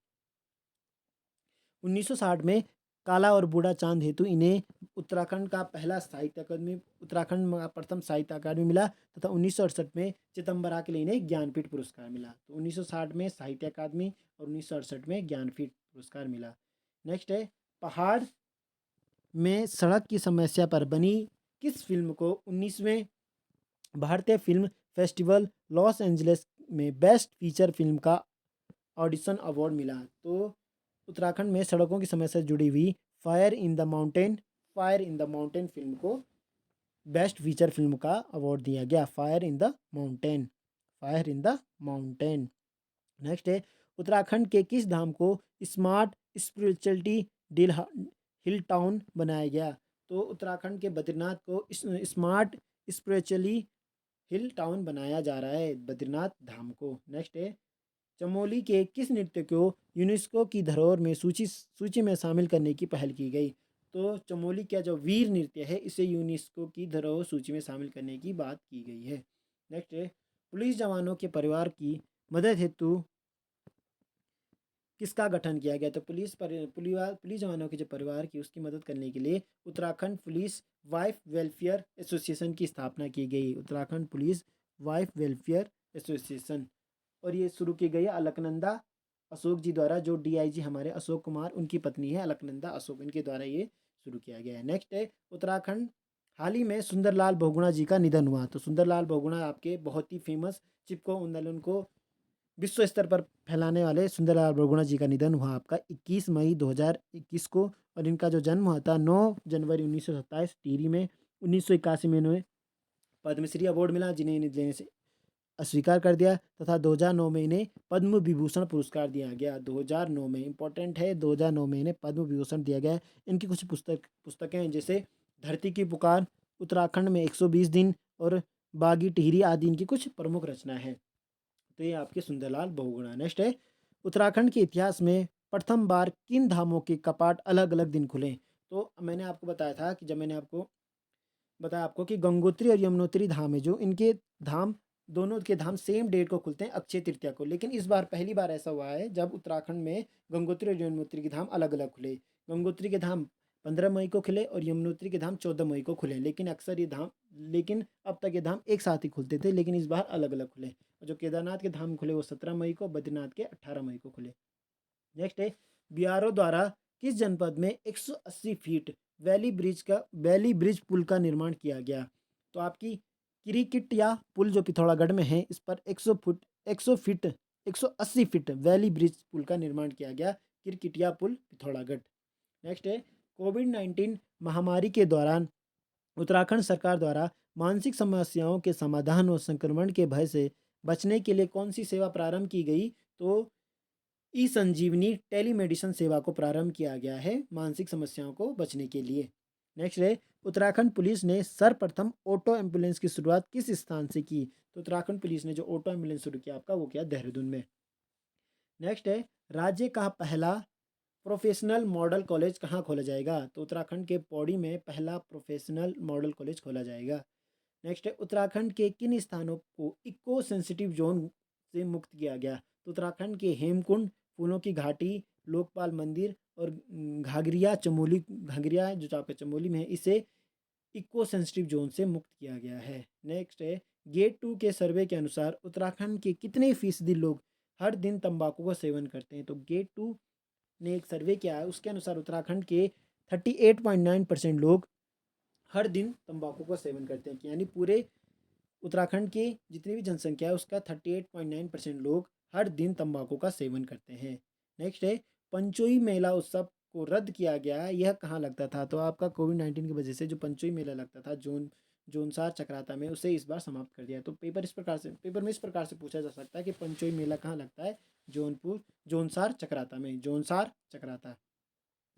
Speaker 2: 1960 में काला और बूढ़ा चांद हेतु इन्हें उत्तराखंड का पहला साहित्य अकादमी उत्तराखंड में प्रथम साहित्य अकादमी मिला तथा 1968 में चिदम्बरा के लिए इन्हें ज्ञानपीठ पुरस्कार मिला। तो 1960 में साहित्य अकादमी और 1968 में ज्ञानपीठ पुरस्कार मिला। नेक्स्ट है पहाड़ में सड़क की समस्या पर बनी किस फिल्म को 19वें भारतीय फिल्म फेस्टिवल लॉस एंजलिस में बेस्ट फीचर फिल्म का ऑडिशन अवार्ड मिला? तो उत्तराखंड में सड़कों की समस्या से जुड़ी हुई fire in the mountain film को बेस्ट फीचर फिल्म का अवार्ड दिया गया, fire in the mountain. Next है उत्तराखंड के किस धाम को स्मार्ट स्पिरिचुअलिटी हिल टाउन बनाया गया? तो उत्तराखंड के बद्रीनाथ को स्मार्ट स्पिरिचुअली हिल टाउन बनाया जा रहा है बद्रीनाथ धाम को। नेक्स्ट है चमोली के किस नृत्य को यूनेस्को की धरोहर में सूची में शामिल करने की पहल की गई। तो चमोली का जो वीर नृत्य है इसे यूनेस्को की धरोहर सूची में शामिल करने की बात की गई है। नेक्स्ट है पुलिस जवानों के परिवार की मदद हेतु किसका गठन किया गया। तो पुलिस जवानों के जो परिवार की उसकी मदद करने के लिए Uttarakhand police wife welfare association की स्थापना की गई। Uttarakhand police wife welfare association, और ये शुरू की गई है अलकनंदा अशोक जी द्वारा, जो डीआईजी हमारे अशोक कुमार उनकी पत्नी है अलकनंदा अशोक, इनके द्वारा ये शुरू किया गया है। नेक्स्ट है उत्तराखंड हाल ही में सुंदरलाल बहुगुणा जी का निधन हुआ। तो सुंदरलाल बहुगुणा आपके बहुत ही फेमस चिपको आंदोलन को विश्व स्तर पर फैलाने वाले सुंदरलाल बहुगुणा जी का निधन हुआ आपका 21 मई 2021 को, और इनका जो जन्म हुआ था 9 जनवरी 1927 टिहरी में। 1981 में इन्हें पद्मश्री अवार्ड मिला जिन्हें इन्हें लेने से अस्वीकार कर दिया, तथा 2009 में इन्हें पद्म विभूषण पुरस्कार दिया गया। 2009 में इंपॉर्टेंट है, 2009 में इन्हें पद्म विभूषण दिया गया है। इनकी कुछ पुस्तकें हैं जैसे धरती की पुकार, उत्तराखंड में 120 दिन और बागी टिहरी आदि इनकी कुछ प्रमुख रचना है। तो ये आपके सुंदरलाल बहुगुणा। नेक्स्ट है उत्तराखंड के इतिहास में प्रथम बार किन धामों के कपाट अलग अलग दिन खुले। तो मैंने आपको बताया था कि जब मैंने आपको बताया आपको कि गंगोत्री और यमुनोत्री धाम है जो इनके धाम दोनों के धाम सेम डेट को खुलते हैं अक्षय तृतीया को, लेकिन इस बार पहली बार ऐसा हुआ है जब उत्तराखंड में गंगोत्री और यमुनोत्री के धाम अलग अलग खुले। गंगोत्री के धाम 15 मई को खुले और यमुनोत्री के धाम 14 मई को खुले, लेकिन अब तक ये धाम एक साथ ही खुलते थे, लेकिन इस बार अलग अलग खुले। और जो केदारनाथ के धाम खुले वो 17 मई को, बद्रीनाथ के 18 मई को खुले। नेक्स्ट है बीआरओ द्वारा किस जनपद में 180 फीट वैली ब्रिज पुल का निर्माण किया गया। तो आपकी किरिकिटिया पुल जो पिथौरागढ़ में है इस पर 180 फीट वैली ब्रिज पुल का निर्माण किया गया, किरकिटिया पुल पिथौरागढ़। नेक्स्ट है कोविड-19 महामारी के दौरान उत्तराखंड सरकार द्वारा मानसिक समस्याओं के समाधान और संक्रमण के भय से बचने के लिए कौन सी सेवा प्रारंभ की गई। तो ई संजीवनी टेलीमेडिसिन सेवा को प्रारंभ किया गया है मानसिक समस्याओं को बचने के लिए। नेक्स्ट है उत्तराखंड पुलिस ने सर्वप्रथम ऑटो एम्बुलेंस की शुरुआत किस स्थान से की। तो उत्तराखंड पुलिस ने जो ऑटो एम्बुलेंस शुरू किया आपका वो किया देहरादून में। नेक्स्ट है राज्य का पहला प्रोफेशनल मॉडल कॉलेज कहाँ खोला जाएगा। तो उत्तराखंड के पौड़ी में पहला प्रोफेशनल मॉडल कॉलेज खोला जाएगा। नेक्स्ट है उत्तराखंड के किन स्थानों को इको सेंसिटिव जोन से मुक्त किया गया। तो उत्तराखंड के हेमकुंड, फूलों की घाटी, लोकपाल मंदिर और घाघरिया जो आपका चमोली में है इसे इको सेंसिटिव जोन से मुक्त किया गया है। नेक्स्ट है गेट 2 के सर्वे के अनुसार उत्तराखंड के कितने फीसदी लोग हर दिन तंबाकू का सेवन करते हैं। तो गेट 2 ने एक सर्वे किया है उसके अनुसार उत्तराखंड के 38.9% लोग हर दिन तंबाकू का सेवन करते हैं, यानी पूरे उत्तराखंड की जितनी भी जनसंख्या है उसका 38.9% लोग हर दिन तंबाकू का सेवन करते हैं। नेक्स्ट है पंचोई मेला उत्सव को रद्द किया गया, यह कहाँ लगता था। तो आपका कोविड-19 की वजह से जो पंचोई मेला लगता था जोनसार चक्राता में उसे इस बार समाप्त कर दिया। तो पेपर में इस प्रकार से पूछा जा सकता है कि पंचोई मेला कहाँ लगता है। जोनसार चक्राता।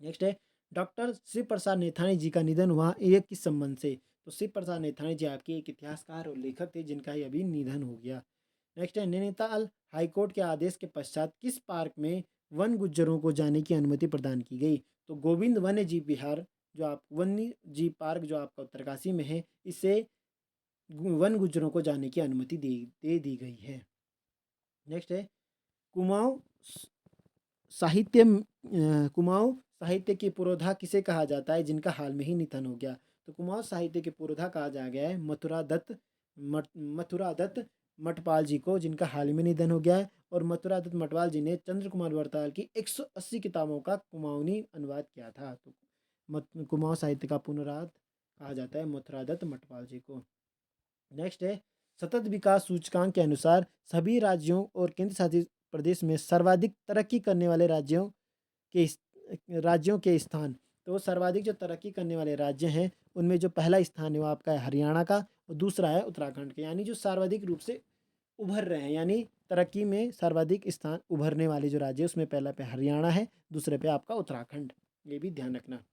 Speaker 2: नेक्स्ट है डॉक्टर शिव प्रसाद नेथानी जी का निधन हुआ ये किस संबंध से। तो शिव प्रसाद नेथानी जी आपके एक इतिहासकार और लेखक थे जिनका ही अभी निधन हो गया। नेक्स्ट है नैनीताल हाईकोर्ट के आदेश के पश्चात किस पार्क में वन गुज्जरों को जाने की अनुमति प्रदान की गई। तो गोविंद वन्य जीव विहार जो आप वन्य जीव पार्क जो आपका उत्तरकाशी में है इसे वन गुज्जरों को जाने की अनुमति दे दी गई है। नेक्स्ट है कुमाऊं कुमाऊं साहित्य की पुरोधा किसे कहा जाता है जिनका हाल में ही निधन हो गया। तो कुमाऊं साहित्य की पुरोधा कहा जा गया है मथुरा दत्त मटपाल जी को, जिनका हाल ही में निधन हो गया है। और मथुरा दत्त मटपाल जी ने चंद्र कुमार बरताल की 180 किताबों का कुमाऊनी अनुवाद किया था। तो कुमाऊं साहित्य का पुनराध कहा जाता है मथुरा दत्त मटपाल जी को। नेक्स्ट है सतत विकास सूचकांक के अनुसार सभी राज्यों और केंद्र शासित प्रदेश में सर्वाधिक तरक्की करने वाले राज्यों के स्थान। तो सर्वाधिक जो तरक्की करने वाले राज्य हैं उनमें जो पहला स्थान है वो आपका है हरियाणा का और दूसरा है उत्तराखंड का, यानी जो सर्वाधिक रूप से उभर रहे हैं, यानी तरक्की में सर्वाधिक स्थान उभरने वाले जो राज्य है उसमें पहला पे हरियाणा है, दूसरे पे आपका उत्तराखंड, ये भी ध्यान रखना।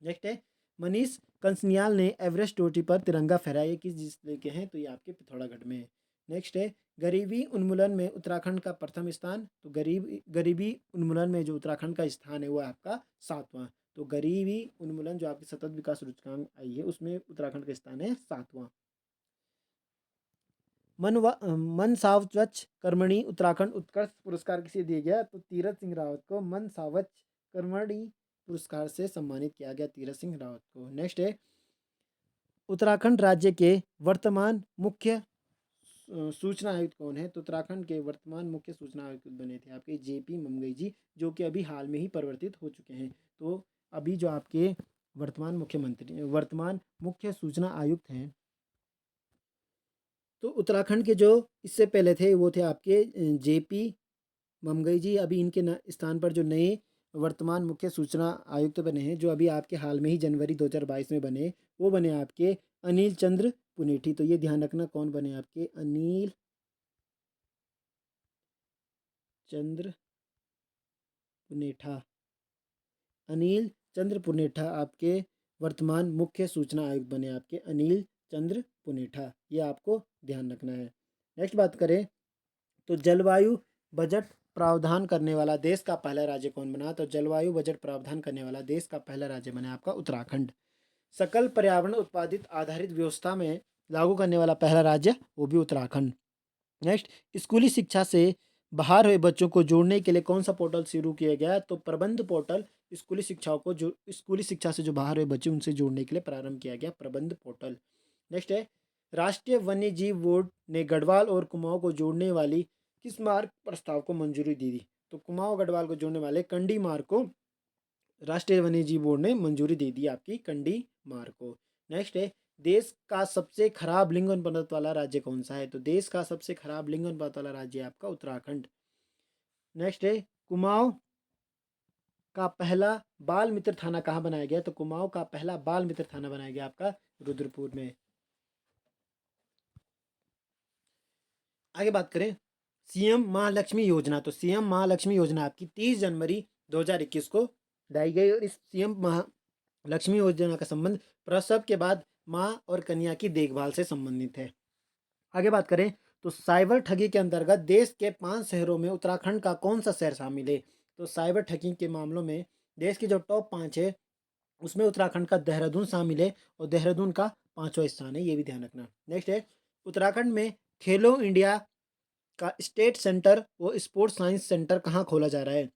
Speaker 2: नेक्स्ट है मनीष कंसनियाल ने एवरेस्ट चोटी पर तिरंगा फहराया, ये किस जिले के हैं? तो ये आपके पिथौरागढ़ में है। नेक्स्ट है गरीबी उन्मूलन में उत्तराखंड का प्रथम स्थान। तो गरीबी उन्मूलन में जो उत्तराखंड का स्थान है वो है आपका 7वां। तो गरीबी उन्मूलन जो आपकी सतत विकास सूचकांक आई है उसमें उत्तराखंड का स्थान है 7वां। मन सावच कर्मणि उत्तराखंड उत्कृष्ट पुरस्कार किसे दिया गया? तो तीरथ सिंह रावत को मन सावच कर्मणि पुरस्कार से सम्मानित किया गया, तीरथ सिंह रावत को। नेक्स्ट है उत्तराखंड राज्य के वर्तमान मुख्य सूचना आयुक्त कौन है? तो उत्तराखंड के वर्तमान मुख्य सूचना आयुक्त बने थे आपके जेपी ममगई जी, जो कि अभी हाल में ही परिवर्तित हो चुके हैं। तो अभी जो आपके वर्तमान मुख्य सूचना आयुक्त हैं, तो उत्तराखंड के जो इससे पहले थे वो थे आपके जेपी ममगई जी। अभी इनके स्थान पर जो नए वर्तमान मुख्य सूचना आयुक्त बने हैं, जो अभी आपके हाल में ही जनवरी 2022 में बने, वो बने आपके अनिल चंद्र पुनेठी। तो ये ध्यान रखना कौन बने आपके? अनिल चंद्र पुनेठा। अनिल चंद्र पुनेठा आपके वर्तमान मुख्य सूचना आयुक्त बने आपके अनिल चंद्र पुनेठा, ये आपको ध्यान रखना है। नेक्स्ट बात करें तो जलवायु बजट प्रावधान करने वाला देश का पहला राज्य कौन बना? तो जलवायु बजट प्रावधान करने वाला देश का पहला राज्य बना आपका उत्तराखंड। सकल पर्यावरण उत्पादित आधारित व्यवस्था में लागू करने वाला पहला राज्य वो भी उत्तराखंड। नेक्स्ट स्कूली शिक्षा से बाहर हुए बच्चों को जोड़ने के लिए कौन सा पोर्टल शुरू किया गया? तो प्रबंध पोर्टल स्कूली शिक्षाओं को जो स्कूली शिक्षा से जो बाहर हुए बच्चे उनसे जोड़ने के लिए प्रारंभ किया गया, प्रबंध पोर्टल। नेक्स्ट है राष्ट्रीय वन्य जीव बोर्ड ने गढ़वाल और कुमाऊं को जोड़ने वाली किस मार्ग प्रस्ताव को मंजूरी दी थी? तो कुमाऊं गढ़वाल को जोड़ने वाले कंडी मार्ग को राष्ट्रीय वन्य जीव बोर्ड ने मंजूरी दे दी आपकी कंडी मार्ग को। नेक्स्ट है देश का सबसे खराब लिंग अनुपात वाला राज्य कौन सा है? तो देश का सबसे खराब लिंग अनुपात वाला राज्य है आपका उत्तराखंड। नेक्स्ट है कुमाऊं का पहला बाल मित्र थाना कहाँ बनाया गया? तो कुमाऊं का पहला बाल मित्र थाना बनाया गया आपका रुद्रपुर में। आगे बात करें सीएम महालक्ष्मी योजना। तो सीएम महालक्ष्मी योजना आपकी 30 जनवरी 2021 को लाई गई और इस सीएम महालक्ष्मी योजना का संबंध प्रसव के बाद माँ और कन्या की देखभाल से संबंधित है। आगे बात करें तो साइबर ठगी के अंतर्गत देश के 5 शहरों में उत्तराखंड का कौन सा शहर शामिल है? तो साइबर ठगी के मामलों में देश के जो टॉप 5 है उसमें उत्तराखंड का देहरादून शामिल है और देहरादून का 5वां स्थान है, ये भी ध्यान रखना। नेक्स्ट है उत्तराखंड में खेलो इंडिया का स्टेट सेंटर व स्पोर्ट्स साइंस सेंटर कहाँ खोला जा रहा है?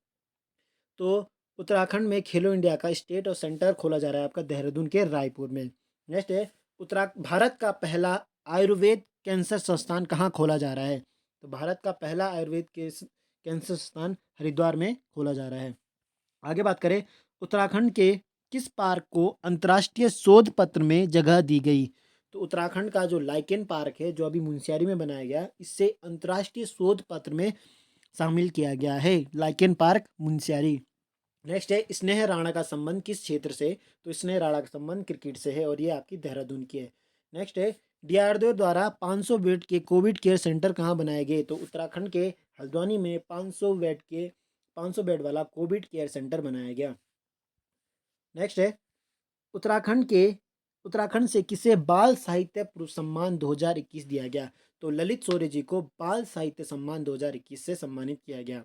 Speaker 2: तो उत्तराखंड में खेलो इंडिया का स्टेट और सेंटर खोला जा रहा है आपका देहरादून के रायपुर में। नेक्स्ट है भारत का पहला आयुर्वेद कैंसर संस्थान कहाँ खोला जा रहा है? तो भारत का पहला आयुर्वेद कैंसर संस्थान हरिद्वार में खोला जा रहा है। आगे बात करें उत्तराखंड के किस पार्क को अंतर्राष्ट्रीय शोध पत्र में जगह दी गई? तो उत्तराखंड का जो लाइकेन पार्क है जो अभी मुनस्यारी में बनाया गया, इससे अंतर्राष्ट्रीय शोध पत्र में शामिल किया गया है, लाइकेन पार्क मुनस्यारी। नेक्स्ट है स्नेह राणा का संबंध किस क्षेत्र से? तो स्नेह राणा का संबंध क्रिकेट से है और ये आपकी देहरादून की है। नेक्स्ट है डीआरडीओ द्वारा 500 बेड के कोविड केयर सेंटर कहाँ बनाए गए? तो उत्तराखंड के हल्द्वानी में 500 बेड वाला कोविड केयर सेंटर बनाया गया। नेक्स्ट है उत्तराखंड से किसे बाल साहित्य सम्मान 2021 दिया गया? तो ललित सोरे जी को बाल साहित्य सम्मान 2021 से सम्मानित किया गया।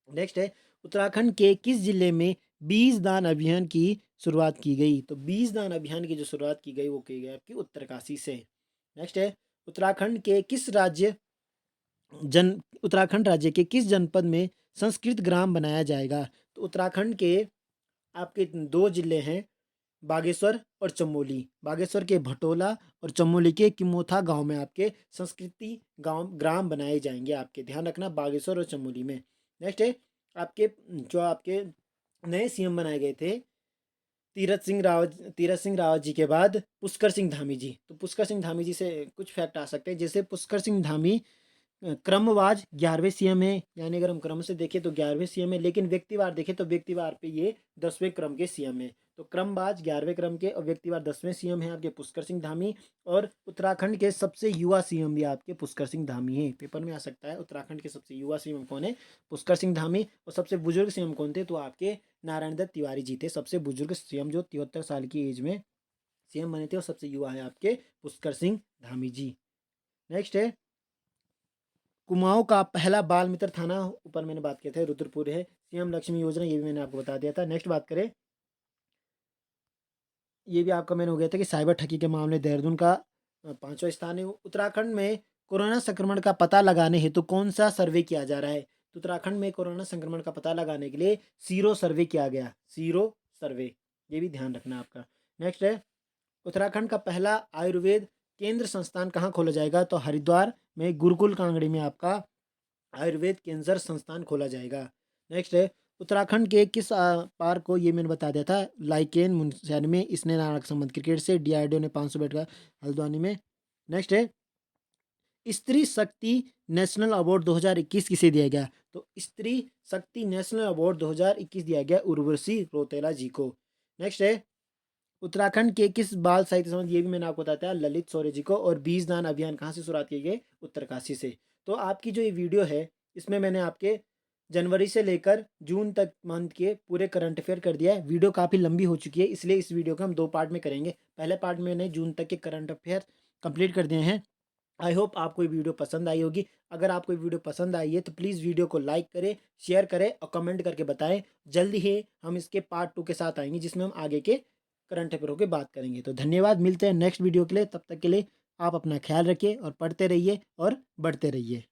Speaker 2: नेक्स्ट है उत्तराखंड के किस जिले में बीज दान अभियान की शुरुआत की गई? तो बीज दान अभियान की जो शुरुआत की गई वो की गई आपकी उत्तरकाशी से। नेक्स्ट है उत्तराखंड राज्य के किस जनपद में संस्कृत ग्राम बनाया जाएगा? तो उत्तराखंड के आपके 2 जिले हैं बागेश्वर और चमोली। बागेश्वर के भटोला और चमोली के किमोथा गांव में आपके संस्कृति गांव ग्राम बनाए जाएंगे, आपके ध्यान रखना बागेश्वर और चमोली में। नेक्स्ट है आपके नए सीएम बनाए गए थे तीरथ सिंह रावत जी के बाद पुष्कर सिंह धामी जी। तो पुष्कर सिंह धामी जी से कुछ फैक्ट आ सकते हैं, जैसे पुष्कर सिंह धामी क्रमवाज 11वें सीएम है, यानी अगर हम क्रम से देखें तो 11वें सीएम है, लेकिन व्यक्तिवार देखें तो व्यक्तिवार पे ये 10वें क्रम के सीएम है। तो तो क्रमबाज 11वें क्रम के और व्यक्तिवार 10वें सीएम हैं आपके पुष्कर सिंह धामी। और उत्तराखंड के सबसे युवा सीएम भी आपके पुष्कर सिंह धामी हैं। पेपर में आ सकता है उत्तराखंड के सबसे युवा सीएम कौन है, पुष्कर सिंह धामी। और सबसे बुजुर्ग सीएम कौन थे, तो आपके नारायण दत्त तिवारी जी थे सबसे बुजुर्ग सीएम, जो 73 साल की एज में सीएम बने थे। और सबसे युवा है आपके पुष्कर सिंह धामी जी। नेक्स्ट है कुमाऊं का पहला बाल मित्र थाना, ऊपर मैंने बात किया था रुद्रपुर है। सीएम लक्ष्मी योजना, ये भी मैंने आपको बता दिया था। नेक्स्ट बात करें, ये भी आपका मैंने हो गया था कि साइबर ठगी के मामले देहरादून का 5वां स्थान है। उत्तराखंड में कोरोना संक्रमण का पता लगाने हेतु कौन सा सर्वे किया जा रहा है, तो उत्तराखंड में कोरोना संक्रमण का पता लगाने के लिए सीरो सर्वे किया गया, सीरो सर्वे, ये भी ध्यान रखना आपका। नेक्स्ट है उत्तराखंड का पहला आयुर्वेद केंद्र संस्थान कहाँ खोला जाएगा, तो हरिद्वार में गुरुकुल कांगड़ी में आपका आयुर्वेद केंद्र संस्थान खोला जाएगा। नेक्स्ट है उत्तराखंड के किस पार्क को, ये मैंने बता दिया था, लाइकेन मुनस्यारी में, इसने नारक संबंध क्रिकेट से, डीआरडीओ ने 500 बेड का हल्द्वानी में। नेक्स्ट है स्त्री शक्ति नेशनल अवार्ड 2021 किसे दिया गया, तो स्त्री शक्ति नेशनल अवार्ड 2021 दिया गया उर्वशी रौतेला जी को। नेक्स्ट है उत्तराखंड के किस बाल साहित्य संबंध, ये भी मैंने आपको बताया ललित सौर्य जी को। और बीज दान अभियान कहाँ से शुरुआत की गई, उत्तरकाशी से। तो आपकी जो ये वीडियो है इसमें मैंने आपके जनवरी से लेकर जून तक मंथ के पूरे करंट अफेयर कर दिया है। वीडियो काफ़ी लंबी हो चुकी है, इसलिए इस वीडियो को हम 2 पार्ट में करेंगे। पहले पार्ट में मैंने जून तक के करंट अफेयर कंप्लीट कर दिए हैं। आई होप आपको ये वीडियो पसंद आई होगी। अगर आपको ये वीडियो पसंद आई है तो प्लीज़ वीडियो को लाइक करें, शेयर करें और कमेंट करके बताएं। जल्दी ही हम इसके पार्ट 2 के साथ आएंगे, जिसमें हम आगे के करंट अफेयरों की बात करेंगे। तो धन्यवाद, मिलते हैं नेक्स्ट वीडियो के लिए। तब तक के लिए आप अपना ख्याल रखिए और पढ़ते रहिए और बढ़ते रहिए।